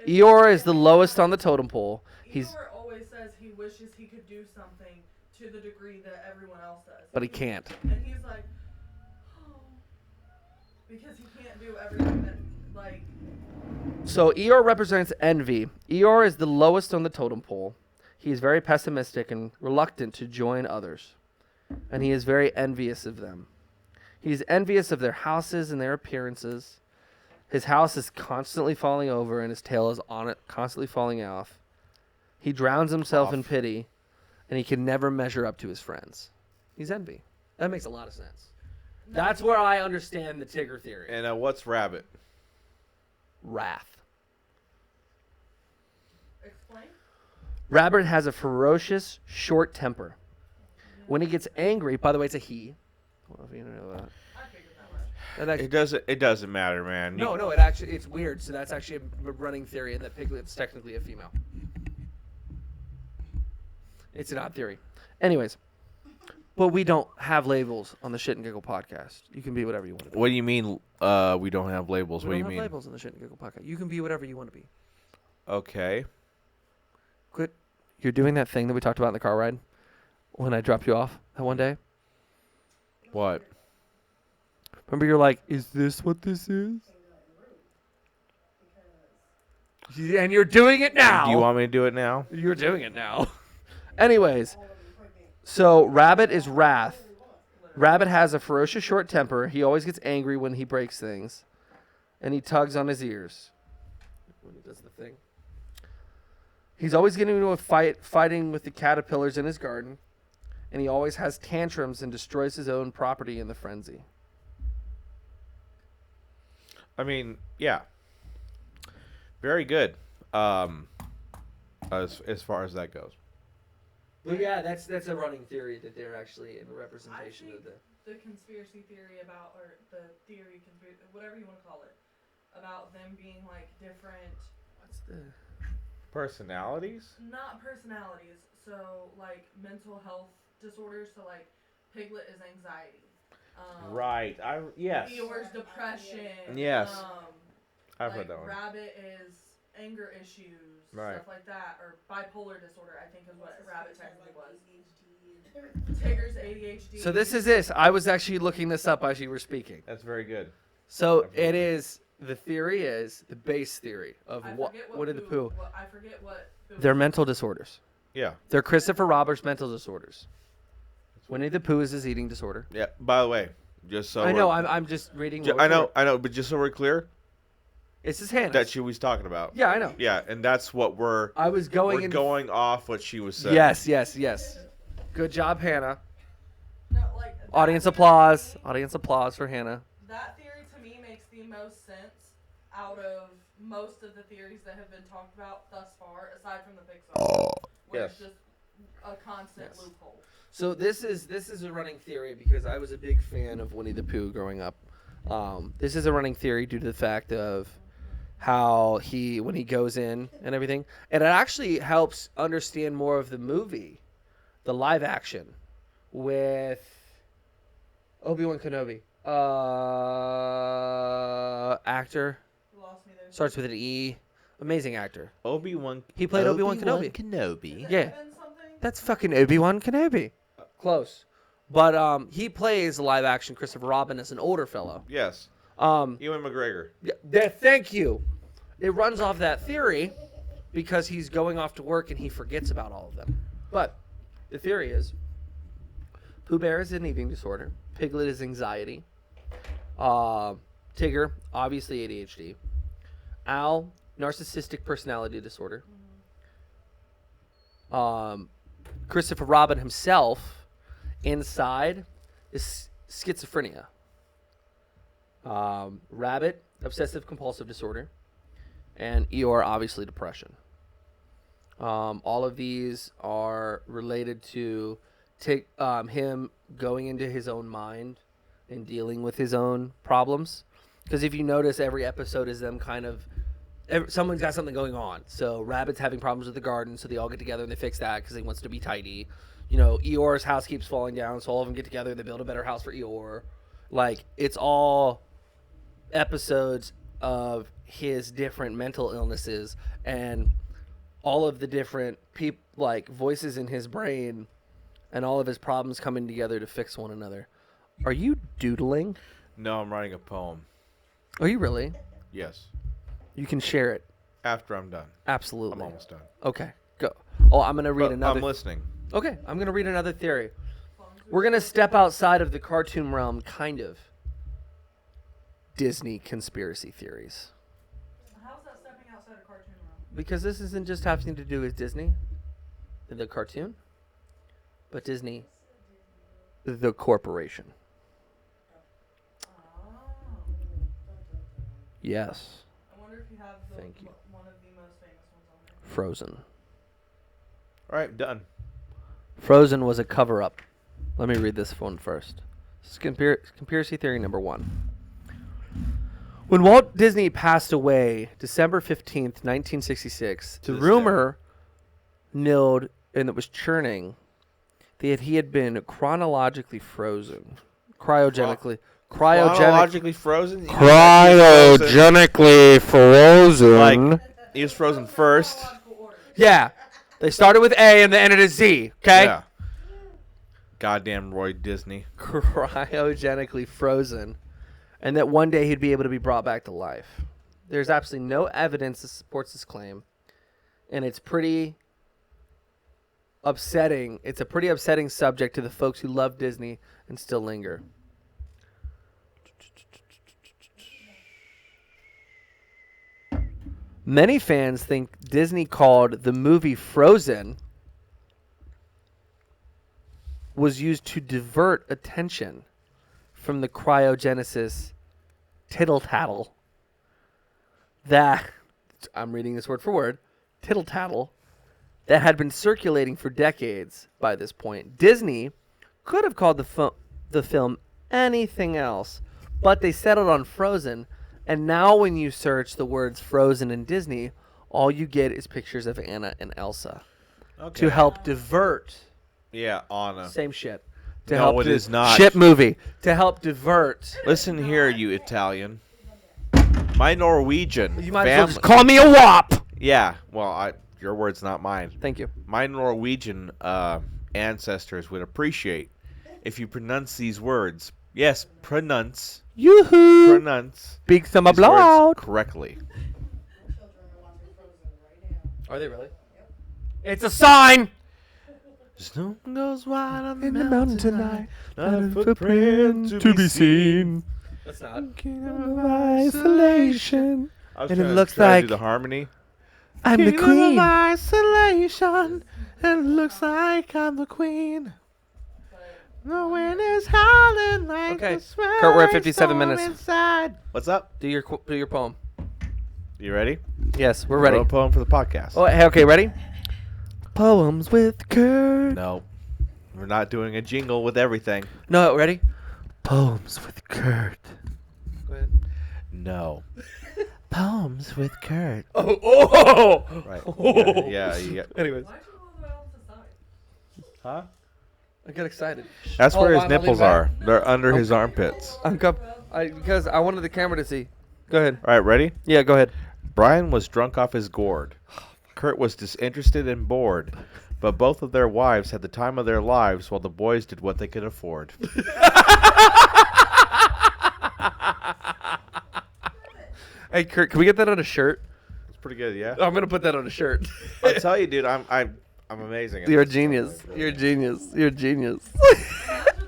Eeyore is the lowest on the totem pole. He's, Eeyore always says he wishes he could do something to the degree that everyone else does. but he can't. And he's like, oh, because he can't do everything that, like, So Eeyore represents envy. Eeyore is the lowest on the totem pole. He is very pessimistic and reluctant to join others. And he is very envious of them. He is envious of their houses and their appearances. His house is constantly falling over and his tail is on it, constantly falling off. He drowns himself in pity, and he can never measure up to his friends. He's envy. That makes a lot of sense. That's where I understand the Tigger theory. And what's Rabbit? Wrath. explain? Rabbit has a ferocious, short temper. When he gets angry, by the way, it's a he. I don't know if you know that. I figured that much. That actually, It doesn't matter, man. no, it's weird. So that's actually a running theory, and that Piglet's technically a female. It's an odd theory. Anyways, but we don't have labels on the Shit and Giggle podcast. You can be whatever you want to be. What do you mean we don't have labels? We What do don't you have mean? labels on the Shit and Giggle podcast. You can be whatever you want to be. Okay. Quit. You're doing that thing that we talked about in the car ride when I dropped you off that one day. What? Remember, you're like, "Is this what this is?" And you're doing it now. Do you want me to do it now? You're doing it now. Anyways, so Rabbit is wrath. Rabbit has a ferocious short temper. He always gets angry when he breaks things. And he tugs on his ears when he does the thing. He's always getting into a fighting with the caterpillars in his garden, and he always has tantrums and destroys his own property in the frenzy. I mean, yeah. Very good. As far as that goes. But yeah, that's a running theory that they're actually in I representation think of the. the conspiracy theory about, or the theory, whatever you want to call it, about them being like different, What's the? Personalities? not personalities, so like mental health disorders. So like Piglet is anxiety. Right. Yes. Eeyore's depression. Yes. I've heard like that one. Rabbit is anger issues, Right. stuff like that, or bipolar disorder. I think is what Rabbit technically was. Tigger's ADHD. So this is this. I was actually looking this up as you were speaking. That's very good. So I've heard it that. is the theory is the base theory of I what forget Winnie the Pooh. I forget what. They're mental disorders. Yeah. They're Christopher Roberts mental disorders. Winnie the Pooh is his eating disorder. Yeah. By the way, just so I know. we're- I'm just reading. I know, but just so we're clear, It's his hand. that she was talking about. Yeah, I know. Yeah, and that's what we're I was going. we're going off what she was saying. Yes. Good job, Hannah. No, like that Audience theory applause. to me- Audience applause for Hannah. That theory to me makes the most sense out of most of the theories that have been talked about thus far, aside from the Pixar, where it's Yes. just a constant Yes. loophole. So this is a running theory because I was a big fan of Winnie the Pooh growing up. This is a running theory due to the fact of how when he goes in and everything, and it actually helps understand more of the movie, the live action, with Obi-Wan Kenobi. Actor You lost me there. starts with an E. Amazing actor. Obi-Wan. He played Obi-Wan Kenobi. Kenobi. Is it Yeah. Evan something? That's fucking Obi-Wan Kenobi. Close. But he plays live action Christopher Robin as an older fellow. Yes. Ewan McGregor. Thank you. It runs off that theory because he's going off to work and he forgets about all of them. But the theory is Pooh Bear is an eating disorder. Piglet is anxiety. Tigger, obviously ADHD. Owl, narcissistic personality disorder. Christopher Robin himself, inside, is schizophrenia. Rabbit, obsessive compulsive disorder. And Eeyore, obviously depression. All of these are related to him going into his own mind and dealing with his own problems. Because if you notice, every episode is them kind of someone's got something going on. So Rabbit's having problems with the garden, so they all get together and they fix that because he wants to be tidy. You know, Eeyore's house keeps falling down, so all of them get together and they build a better house for Eeyore. Like, it's all episodes of his different mental illnesses and all of the different voices in his brain and all of his problems coming together to fix one another. Are you doodling? No, I'm writing a poem. Are you really? Yes. You can share it. After I'm done. Absolutely. I'm almost done. Okay, go. Oh, I'm going to read But another. I'm listening. Okay, I'm going to read another theory. We're going to step outside of the cartoon realm, kind of. Disney conspiracy theories. How's that stepping outside of cartoon realm? Because this isn't just having to do with Disney, the cartoon, but Disney, the corporation. Yes, I wonder if you have Thank you. one of the most famous ones on there. Frozen. All right, done. Frozen was a cover-up. Let me read this one first. This is conspiracy theory number 1. When Walt Disney passed away, December 15th, 1966, the this rumor milled and it was churning that he had been chronologically frozen. Cryogenically Chronologically frozen? Cryogenically frozen. Like, he was frozen first. Chronological order. Yeah. They started with A and they ended at Z, okay? Yeah. Goddamn Roy Disney. Cryogenically frozen, and that one day he'd be able to be brought back to life. There's absolutely no evidence that supports this claim, and it's pretty upsetting. It's a pretty upsetting subject to the folks who love Disney and still linger. Many fans think Disney called the movie Frozen was used to divert attention from the cryogenesis tittle tattle that, I'm reading this word for word, tittle tattle, that had been circulating for decades by this point. Disney could have called the film anything else, but they settled on Frozen, and now when you search the words Frozen and Disney, all you get is pictures of Anna and Elsa to help divert. Yeah, Anna. Same shit. No, it is not. Shit movie. To help divert. Listen here, you Italian. My Norwegian You might as well family. just call me a wop. Yeah, well, your word's not mine. Thank you. My Norwegian ancestors would appreciate if you pronounce these words. Yes, pronounce. Yoo-hoo. Pronounce Speak some these words blowout. correctly. Children are watching Frozen right now. Are they really? It's a sign. Snow goes wide on the In the mountain mountain tonight. tonight, Not a footprint to be seen. That's not. Kingdom of isolation. I was And it trying to looks try to like do the harmony. I'm the Kingdom of queen. isolation, and it looks like I'm the queen. The wind is howling like Okay, the Kurt, we're at 57 minutes. Inside. What's up? Do your poem. You ready? Yes, we're ready. A poem for the podcast. Oh, hey, okay, ready? Poems with Kurt. No, we're not doing a jingle with everything. No, ready? Poems with Kurt. Go ahead. No. Poems with Kurt. Oh. Right. Yeah. Anyways, Why'd you go all the way off the side? Huh? I got excited. That's Oh, where his why am I nipples leaning are. back? They're under his armpits. Because I wanted the camera to see. Go ahead. All right, ready? Yeah, go ahead. Brian was drunk off his gourd. Kurt was disinterested and bored. But both of their wives had the time of their lives while the boys did what they could afford. Hey, Kurt, can we get that on a shirt? It's pretty good, yeah? I'm gonna put that on a shirt. I'll tell you, dude, I'm amazing. at You're a this. genius. You're a genius. You're a genius. Imagine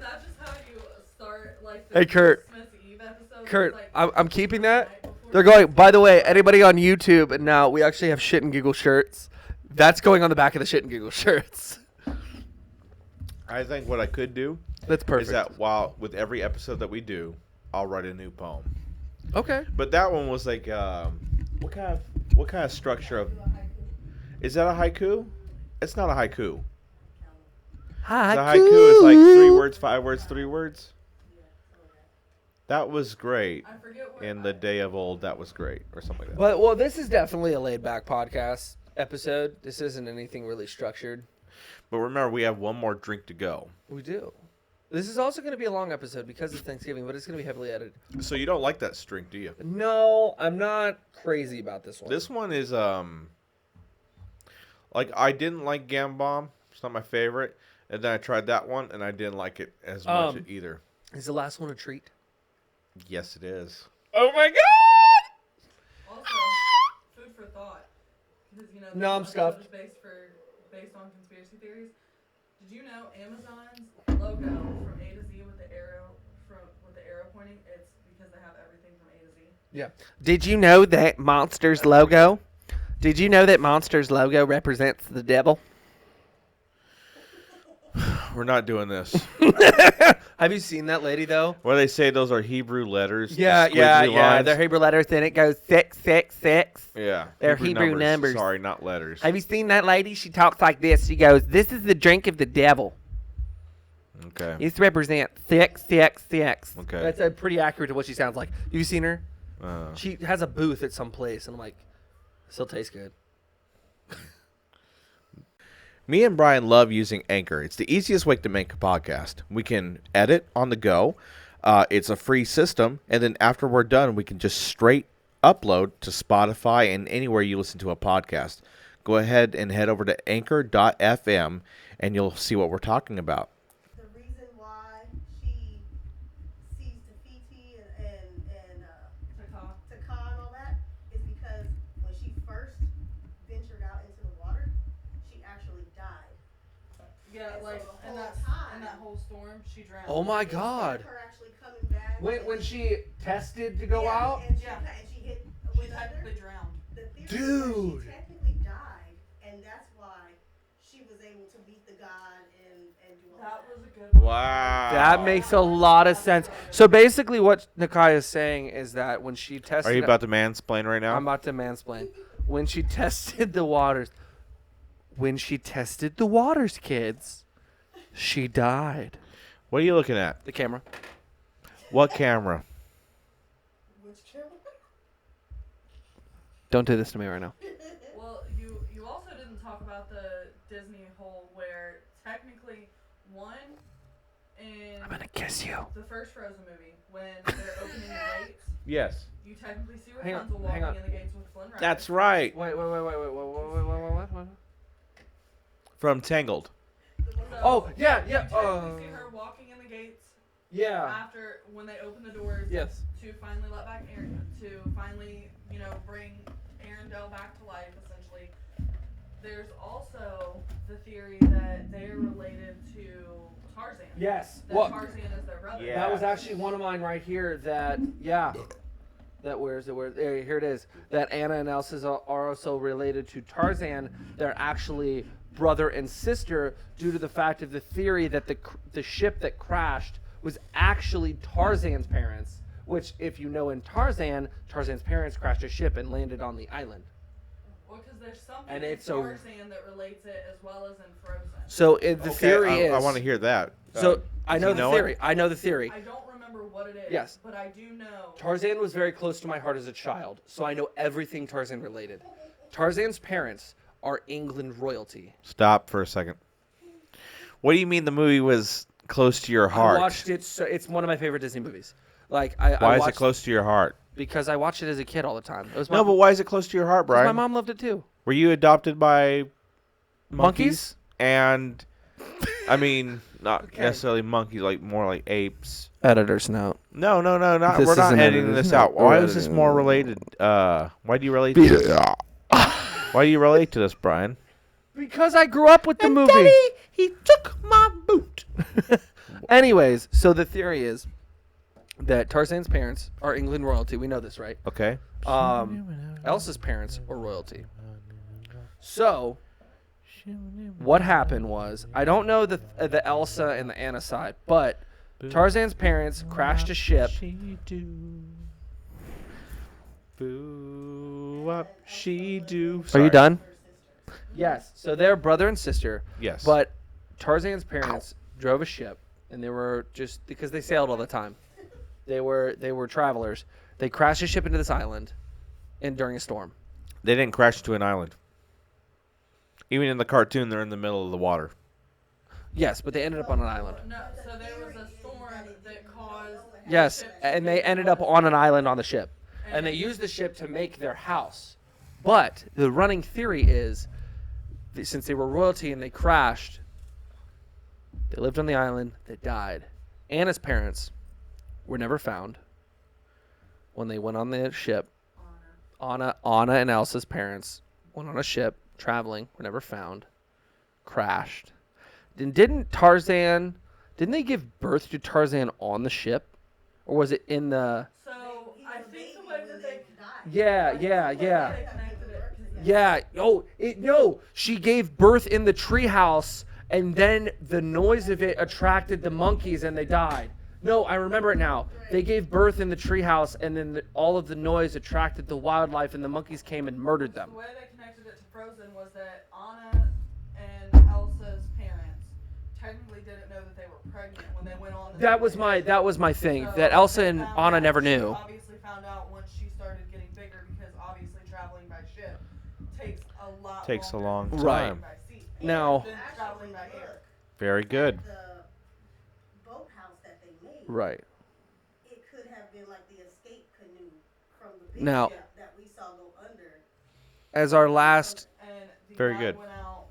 that's just how you start like the Hey, Kurt. Christmas Eve episode. Kurt, It's I'm keeping that. night before They're going. By the way, anybody on YouTube, and now we actually have shit and giggle shirts. That's going on the back of the shit and giggle shirts. I think what I could do That's perfect. is that while with every episode that we do, I'll write a new poem. Okay. But that one was like, what kind of structure of? Is that a haiku? It's not a haiku. Hi. The haiku is like 3 words, 5 words, 3 words. That was great. I forget what In the day of old, that was great, or something like that. But well, this is definitely a laid back podcast episode. This isn't anything really structured. But remember, we have one more drink to go. We do. This is also going to be a long episode because of Thanksgiving, but it's going to be heavily edited. So you don't like that drink, do you? No, I'm not crazy about this one. This one is like I didn't like Gambom. It's not my favorite. And then I tried that one, and I didn't like it as much either. Is the last one a treat? Yes, it is. Oh my god! Also, food for thought. Because you know, No, I'm this stuffed. episode is based on conspiracy theories. Did you know Amazon's logo from A to Z with the arrow pointing? It's because they have everything from A to Z. Yeah. Did you know that Monster's logo? Did you know that Monster's logo represents the devil? We're not doing this. Have you seen that lady though? Where they say those are Hebrew letters. the Yeah. squiggly lines. They're Hebrew letters, and it goes 666. Yeah. They're Hebrew numbers. Sorry, not letters. Have you seen that lady? She talks like this. She goes, "This is the drink of the devil. Okay. This represents 666." Okay. That's pretty accurate to what she sounds like. You seen her? Uh, She has a booth at some place, and I'm like, still tastes good. Me and Brian love using Anchor. It's the easiest way to make a podcast. We can edit on the go. It's a free system. And then after we're done, we can just straight upload to Spotify and anywhere you listen to a podcast. Go ahead and head over to anchor.fm and you'll see what we're talking about. The reason why she sees Tafiti and Taka and all that is because when she first ventured out into the water, she actually died. Yeah, And so like the in whole that time- whole storm, she drowned. Oh my god! Her actually coming back. When she tested to go Yeah, out, and she, Yeah. and she hit She went under. technically drowned. theory is Dude. that she technically died, and that's why she was able to beat the god and do all That that. was a good one. Wow. That makes a lot of sense. So basically, what Nakai is saying is that when she tested, Are you about to mansplain right now? I'm about to mansplain. When she tested the waters, kids, she died. What are you looking at? The camera. What camera? Which camera? Don't do this to me right now. Well, you also didn't talk about the Disney whole where technically one in I'm gonna kiss you. the first Frozen movie when they're opening the gates, Yes. you technically see Hang on, Rapunzel hang walking on. in the gates with Flynn Rider. That's right. Wait. What? From Tangled. So, Oh, yeah. You technically see her walking in the gates Yeah. after when they open the doors Yes. to finally let back Aaron, to finally, bring Arendelle back to life, essentially. There's also the theory that they are related to Tarzan. Yes. That What? Tarzan is their brother. Yeah. That was actually one of mine right here. Where's it? Here it is. That Anna and Elsa are also related to Tarzan. They're actually brother and sister due to the fact of the theory that the ship that crashed was actually Tarzan's parents. Which, if you know, in Tarzan's parents crashed a ship and landed on the island. Well, because there's something And in it's a- Tarzan that relates it as well as in Frozen. So the theory is. I want to hear that. So I know you the know theory. it? I know the theory. I don't remember what it is. Yes. But I do know. Tarzan was very close to my heart as a child, so I know everything Tarzan related. Tarzan's parents are England royalty. Stop for a second. What do you mean the movie was close to your heart? I watched it. So it's one of my favorite Disney movies. Like I Why is watched, it close to your heart? Because I watched it as a kid all the time. It was No, but why is it close to your heart, 'cause Brian? my mom loved it too. Were you adopted by Monkeys? And I mean, not Okay. necessarily monkeys, like more like apes. Editor's note. No, not. This We're not isn't editing edited. this No, out. we're Why is this editing more it. related? Why do you relate? To this? Why do you relate to this, Brian? Because I grew up with the movie. He took my boot. Anyways, so the theory is that Tarzan's parents are England royalty. We know this, right? Okay. Elsa's parents are royalty. So, what happened was, I don't know the Elsa and the Anna side, but Tarzan's parents crashed a ship. Boo up, she do. Are Sorry. you done? Yes. So they're brother and sister. Yes. But Tarzan's parents drove a ship, and they were just because they sailed all the time. They were travelers. They crashed a ship into this island, and during a storm. They didn't crash to an island. Even in the cartoon, they're in the middle of the water. Yes, but they ended up on an island. No, so there was a storm that caused. Yes, and they ended up on an island on the ship, and they used the ship to make their house. But the running theory is, that since they were royalty and they crashed, they lived on the island. They died. Anna's parents were never found when they went on the ship. Anna and Elsa's parents went on a ship traveling, were never found, crashed. Then didn't they give birth to Tarzan on the ship? Or was it in the... So I think the way that they. Yeah. They connected it. 'Cause Yeah. Oh, no. She gave birth in the treehouse, and then the noise of it attracted the monkeys, and they died. No, I remember it now. They gave birth in the treehouse, and then all of the noise attracted the wildlife, and the monkeys came and murdered them. The way they connected it to Frozen was that Anna and Elsa's parents technically didn't know that they were pregnant when they went on. That was my thing. So That Elsa they and found Anna out- never she knew. Obviously found out once she started getting bigger because obviously traveling by ship takes a lot. Takes a longer long than Right. traveling by sea. Now- Than traveling by air. Very good. The boathouse that they made. Right. It could have been like the escape canoe from the big Now- ship that we saw go under. As our last... And the Very guy good. Went out,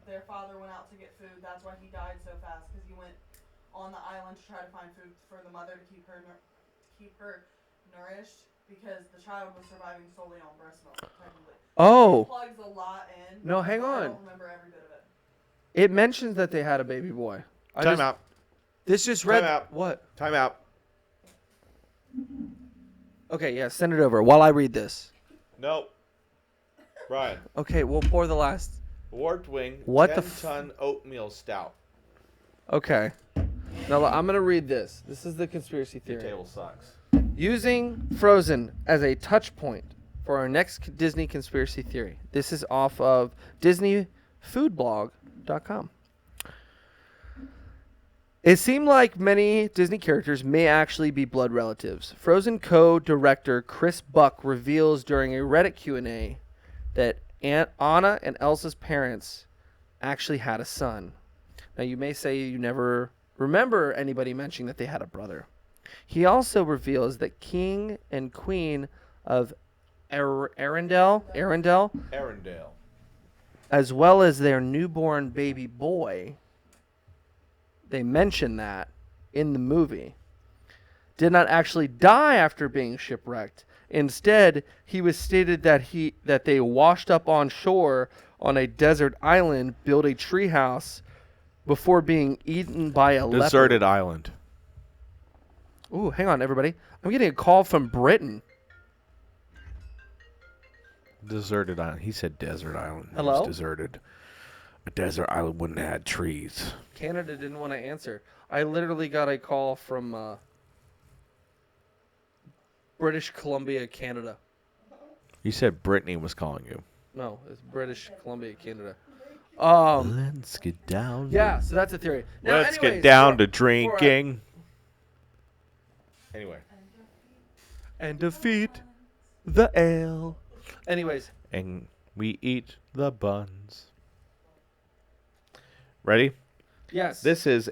their father went out to get food. That's why he died so fast because he went on the island to try to find food for the mother to keep her nourished because the child was surviving solely on breast milk. Technically, Oh, it plugs a lot in. No, hang but I on. don't remember every bit of it. it mentions that they had a baby boy. Time out. This just read... Time out. What? Time out. Okay, yeah, send it over while I read this. Nope. Brian, Okay, we'll pour the last. Warped Wing, What the 10-ton oatmeal stout. Okay. Now I'm gonna read this. This is the conspiracy Your theory. table sucks. Using Frozen as a touch point for our next Disney conspiracy theory. This is off of DisneyFoodBlog.com. It seemed like many Disney characters may actually be blood relatives. Frozen co-director Chris Buck reveals during a Reddit Q&A that Aunt Anna and Elsa's parents actually had a son. Now, you may say you never remember anybody mentioning that they had a brother. He also reveals that King and Queen of Arendelle, as well as their newborn baby boy, they mention that in the movie, did not actually die after being shipwrecked. Instead, he was stated that they washed up on shore on a desert island, built a treehouse before being eaten by a Deserted leopard. island. Ooh, hang on, everybody. I'm getting a call from Britain. Deserted island. He said desert island. It Hello? was deserted. A desert island wouldn't have had trees. Canada didn't want to answer. I literally got a call from British Columbia, Canada. You said Brittany was calling you. No, it's British Columbia, Canada. Let's get down. Yeah, so that's a theory. Now, Let's anyways, get down for- to drinking. Anyway. and defeat the ale. Anyways, And we eat the buns. Ready? yes. This is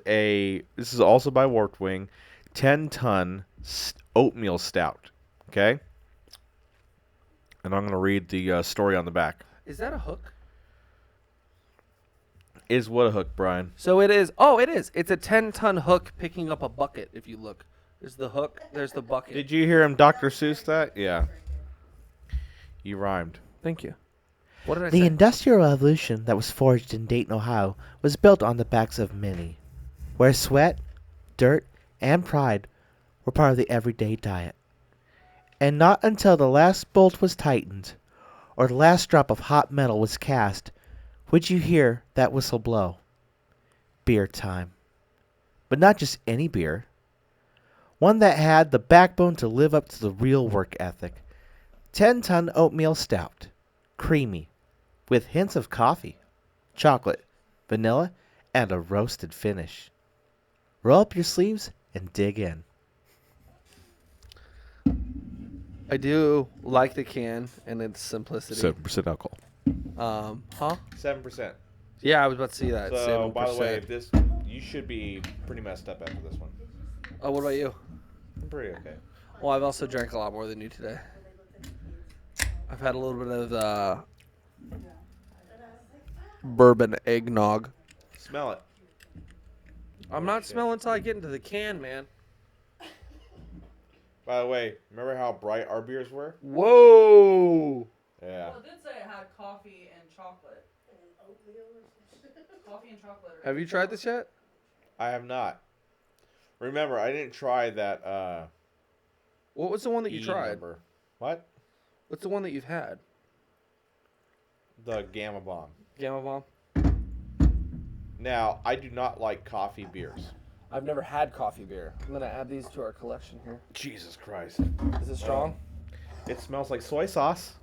also by Warped Wing, 10-ton oatmeal stout. Okay? And I'm going to read the story on the back. Is that a hook? Is what a hook, Brian? So it is. Oh, it is. It's a 10-ton hook picking up a bucket. If you look, there's the hook. There's the bucket. Did you hear him Dr. Seuss that? Yeah. You rhymed. Thank you. What did I The say? Industrial Revolution that was forged in Dayton, Ohio, was built on the backs of many, where sweat, dirt, and pride were part of the everyday diet. And not until the last bolt was tightened, or the last drop of hot metal was cast, would you hear that whistle blow. Beer time. But not just any beer. One that had the backbone to live up to the real work ethic. 10-ton oatmeal stout. Creamy. With hints of coffee, chocolate, vanilla, and a roasted finish. Roll up your sleeves and dig in. I do like the can and its simplicity. 7% alcohol. Huh? 7%. Yeah, I was about to see that. So, 7%. by the way, you should be pretty messed up after this one. Oh, what about you? I'm pretty okay. Well, I've also drank a lot more than you today. I've had a little bit of the bourbon eggnog. Smell it. I'm not smelling until I get into the can, man. By the way, remember how bright our beers were? Whoa! Yeah. Well, it did say it had coffee and chocolate. Coffee and chocolate. Have you tried this yet? I have not. Remember, I didn't try that What was the one that you E tried? number. What? What's the one that you've had? The Gamma Bomb. Gamma Bomb? Now, I do not like coffee beers. I've never had coffee beer. I'm gonna add these to our collection here. Jesus Christ. Is it strong? It smells like soy sauce.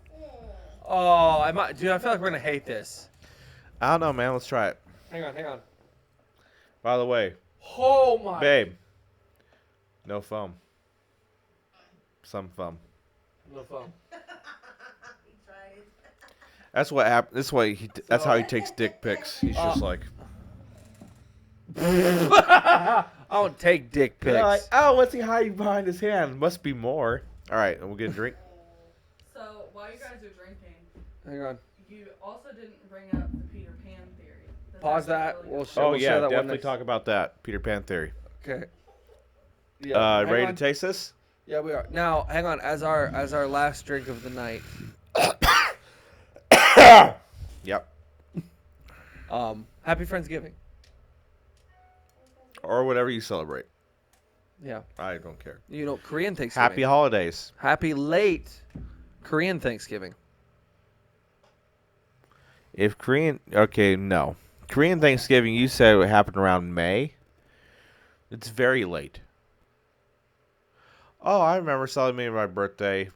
Oh, I might. Dude, I feel like we're gonna hate this. I don't know, man. Let's try it. Hang on. By the way, Oh my. babe, no foam. Some foam. No phone. He tried it. That's what happened. That's how he takes dick pics. He's just like, I don't take dick pics. they're like, oh, what's he hiding behind his hand? Must be more. All right, and we'll get a drink. So while you guys are drinking, Hang on. you also didn't bring up the Peter Pan theory. That's Pause actually that. really We'll good. share, Oh we'll yeah, share that one definitely next. talk about that Peter Pan theory. Okay. Yeah. hang Ready on. to taste this? Yeah, we are. Now, hang on. As our last drink of the night, Yep. happy Friendsgiving. Or whatever you celebrate. Yeah. I don't care. You know, Korean Thanksgiving. Happy holidays. Happy late Korean Thanksgiving. If Korean, okay, no. Korean Thanksgiving, you said it happened around May. It's very late. Oh, I remember celebrating my birthday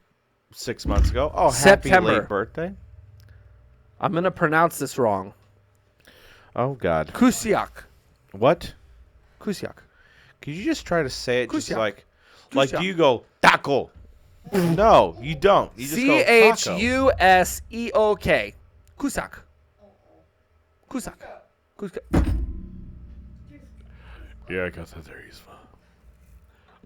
6 months ago. Oh, happy September. late birthday. I'm gonna pronounce this wrong. Oh, God. Kusiak. What? Kusiak. Could you just try to say it just Kusiak. like Kusiak. do you go taco? No, you don't. You just go taco. Chuseok. Kusak. Kusak. Kusak. Yeah, I got that there. He's fine.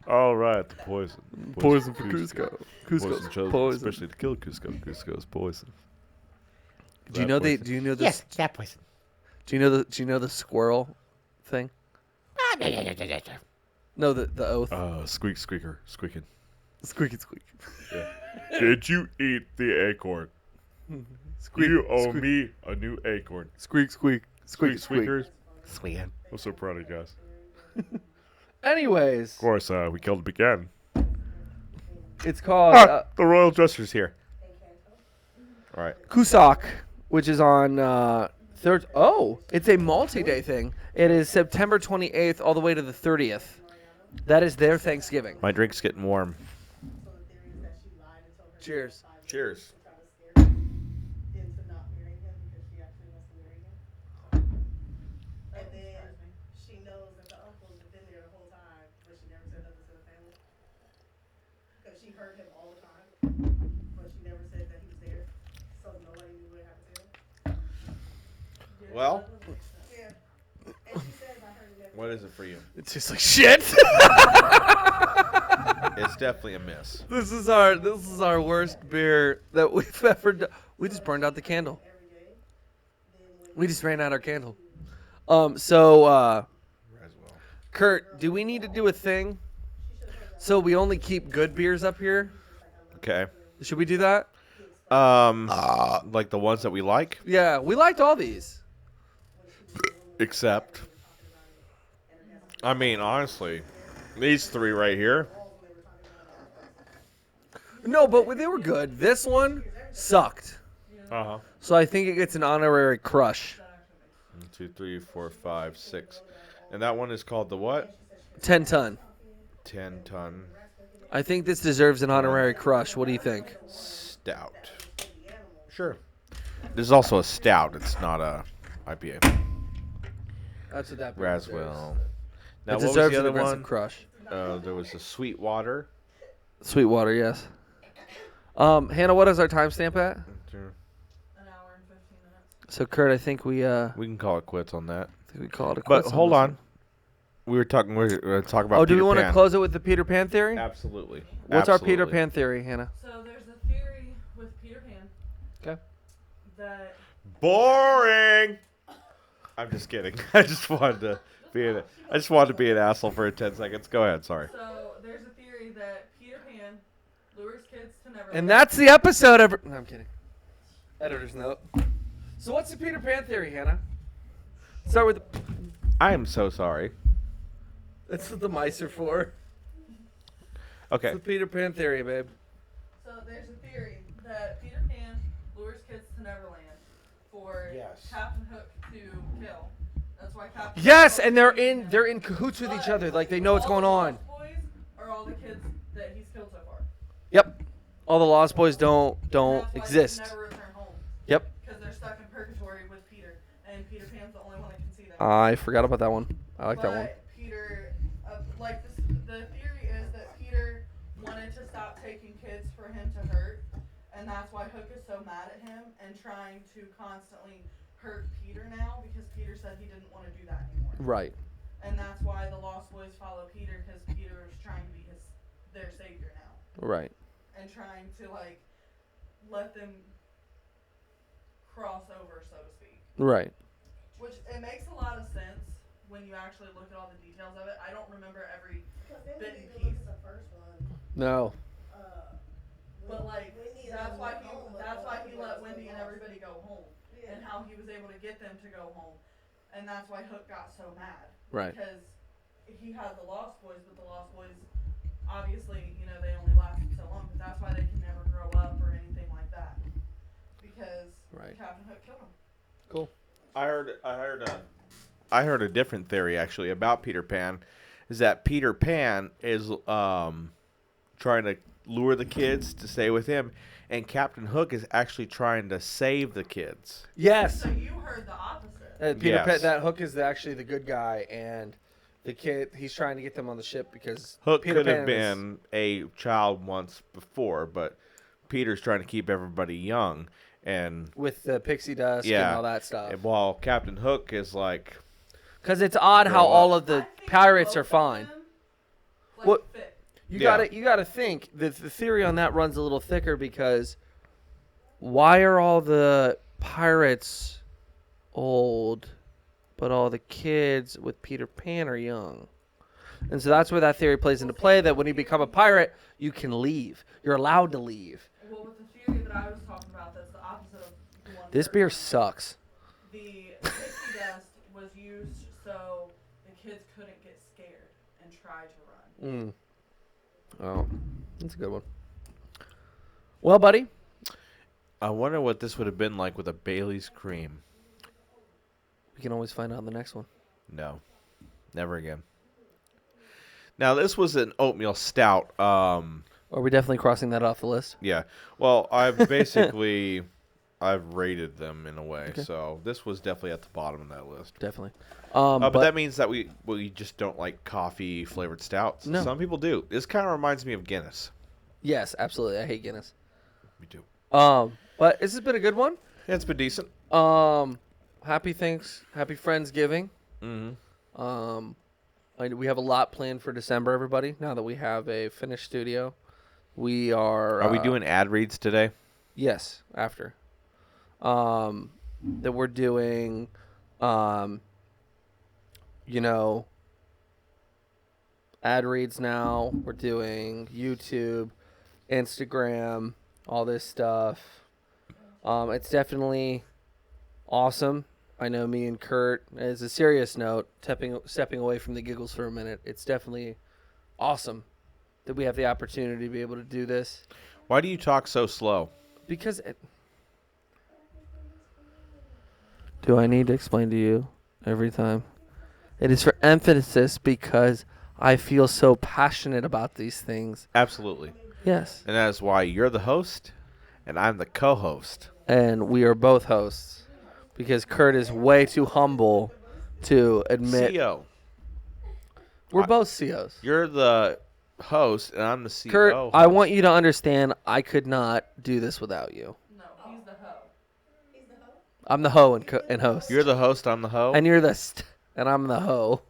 All right, the poison. Poison for Cusco. Cusco's chose poison. especially to kill Cusco. Cusco's poison. Do you know the? Do you know the? Yes, that poison. Do you know the? Do you know the squirrel thing? No, the oath. Squeak, squeaker, squeaking. Squeaky squeak. Did you eat the acorn? Squeak. You owe squeak, me a new acorn. Squeak squeak. Squeak squeak. Squeakers. Sweet. I'm so proud of you guys. Anyways, Of course, we killed the again. it's called The royal jester's here. All right. Kusak, which is on third. Oh, it's a multi-day thing. It is September 28th all the way to the 30th. That is their Thanksgiving. My drink's getting warm. So the theory is that she lied and told her Cheers. 5 Cheers. to try to scare him into not marrying him because she actually wants to marry him. And then she knows that the uncles have been there the whole time, but she never said nothing to the family. Because she heard him all the time, but she never said that he was there, so nobody knew what happened to him. Well, Yeah. And she says, I heard him every what is it for you? It's just like shit. It's definitely a miss. This is our worst beer that we've ever done. We just burned out the candle. day. We just ran out our candle. So As well. Kurt, do we need to do a thing? So we only keep good beers up here? Okay. Should we do that? Like the ones that we like, Yeah, we liked all these. except. I mean, honestly, these three right here. No, but they were good. This one sucked. Uh huh. So I think it gets an honorary crush. 1, 2, 3, 4, 5, 6, and that one is called the what? 10 ton. 10 ton I think this deserves an honorary crush. What do you think? stout. Sure. This is also a stout. It's not a IPA. That's what that beer Raswell. Now, It what was deserves the an other aggressive one? crush. There was a sweet water. Sweetwater, yes. Hannah, what is our timestamp at? An hour and 15 minutes. So Kurt, I think we We can call it quits on that. call it a But quits hold this on. one. We were talking about Oh, do we Peter want to Pan. close it with the Peter Pan theory? Absolutely. What's our Peter Absolutely. Pan theory, Hannah? So there's a theory with Peter Pan. Okay. That Boring. I'm just kidding. I just wanted to be an asshole for 10 seconds. Go ahead. Sorry. so there's a theory that Peter Pan lures kids to Neverland. And that's the episode. No, I'm kidding. Editor's note. So what's the Peter Pan theory, Hannah? Start with. I am so sorry. That's what the mice are for. Okay. It's the Peter Pan theory, babe. So there's a theory that Peter Pan lures kids to Neverland for Yes. Captain Hook to kill. That's why Captain Yes, Hook and they're in cahoots with each other, like they know what's going on. All the Lost Boys are all the kids that he's killed so far. Yep. All the Lost Boys don't That's why they exist. can never return home Yep. because they're stuck in purgatory with Peter, and Peter Pan's the only one that can see them. I forgot about that one. I like that one. But Peter, like the theory is that Peter wanted to stop taking kids for him to hurt, and that's why Hook is so mad at him and trying to constantly hurt Peter now because Peter said he didn't want to do that anymore. Right. And that's why the Lost Boys follow Peter because Peter is trying to be their savior now Right. and trying to like let them cross over, so to speak. Right. Which it makes a lot of sense when you actually look at all the details of it. I don't remember every Because then bit we and need to look piece. at the first one. No. But like Wendy and that's them why went he home, but that's the why other he ones let were Wendy and lost. everybody go home Yeah. and how he was able to get them to go home. And that's why Hook got so mad. Right. Because he had the Lost Boys, but the Lost Boys obviously, you know, they only lasted so long, but that's why they can never grow up or anything like that. Because Right. Captain Hook killed him. Cool. I heard a different theory actually about Peter Pan, is that Peter Pan is trying to lure the kids to stay with him, and Captain Hook is actually trying to save the kids. Yes. So you heard the opposite. Peter Pan, Yes. that Hook is actually the good guy, and the kid, he's trying to get them on the ship because Hook Peter could have Pan is- been a child once before, but Peter's trying to keep everybody young, and with the pixie dust and yeah, all that stuff. while Captain Hook is like, Because it's odd how Grow up. all of I the think pirates both are of fine. them, like, What- fit. You Yeah. gotta think that the theory on that runs a little thicker because why are all the pirates old, but all the kids with Peter Pan are young? And so that's where that theory plays into play. That when you become a pirate, you can leave. You're allowed to leave. Well, with the theory that I was talking about, that's the opposite of the one. This that- beer sucks. The pixie dust was used so the kids couldn't get scared and try to run. Oh, that's a good one. Well, buddy, I wonder what this would have been like with a Bailey's cream. we can always find out in the next one. No, never again. Now this was an oatmeal stout. Are we definitely crossing that off the list? Yeah. Well, I've basically I've rated them in a way, Okay. so this was definitely at the bottom of that list. Definitely. But that means that we just don't like coffee flavored stouts. No. Some people do. This kind of reminds me of Guinness. yes, absolutely. I hate Guinness. Me too. But this has been a good one. Yeah, it's been decent. Happy Friendsgiving. Mm-hmm. We have a lot planned for December, everybody. Now that we have a finished studio, we are. Are we doing ad reads today? Yes, after. That we're doing, ad reads now. We're doing YouTube, Instagram, all this stuff. It's definitely awesome. I know me and Kurt, as a serious note, stepping away from the giggles for a minute, it's definitely awesome that we have the opportunity to be able to do this. Why do you talk so slow? Because do I need to explain to you every time? It is for emphasis because I feel so passionate about these things. Absolutely. Yes. And that is why you're the host and I'm the co-host. And we are both hosts because Kurt is way too humble to admit CEO. we're both COs. You're the host and I'm the CEO. Kurt, host. I want you to understand I could not do this without you. No, he's the hoe. He's the hoe. I'm the hoe and host. You're the host, I'm the hoe. And you're the and I'm the hoe.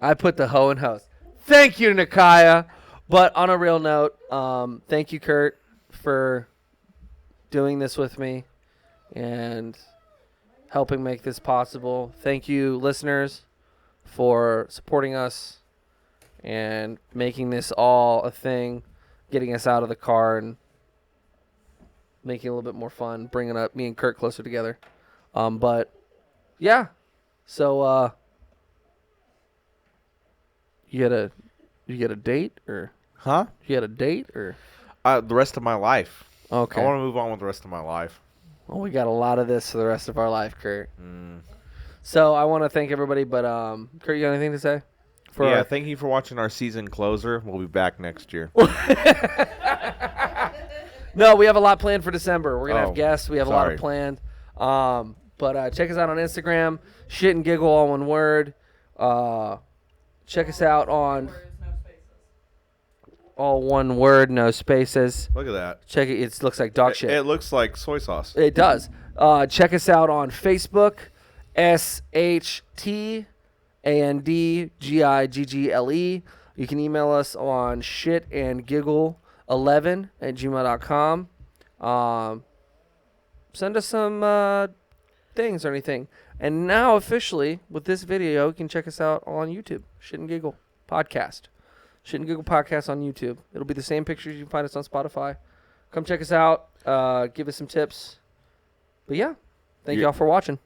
I put the hoe and host. Thank you, Nakaya. But on a real note, thank you, Kurt, for doing this with me and helping make this possible. Thank you, listeners, for supporting us and making this all a thing, getting us out of the car and making it a little bit more fun, bringing up me and Kurt closer together. But yeah, so you get a date or Huh? you had a date or The rest of my life. okay? I want to move on with the rest of my life. Well, we got a lot of this for the rest of our life, Kurt. Mm. So I want to thank everybody, but Kurt, you got anything to say? Yeah, thank you for watching our season closer. We'll be back next year. No, we have a lot planned for December. We're gonna Oh, have guests. We have a lot sorry. of planned. But check us out on Instagram. Shit and giggle, all one word. Check us out on Words, no spaces. all one word, no spaces. Look at that. Check it. It looks like dog shit. It looks like soy sauce. It does. Check us out on Facebook, SHTANDGIGGLE. You can email us on shitandgiggle11@gmail.com. Send us some things or anything. And now officially, with this video, you can check us out on YouTube. Shit and Giggle Podcast. Shit and Giggle Podcast on YouTube. It'll be the same pictures. You can find us on Spotify. Come check us out. Give us some tips. But yeah, thank Yeah. y'all for watching.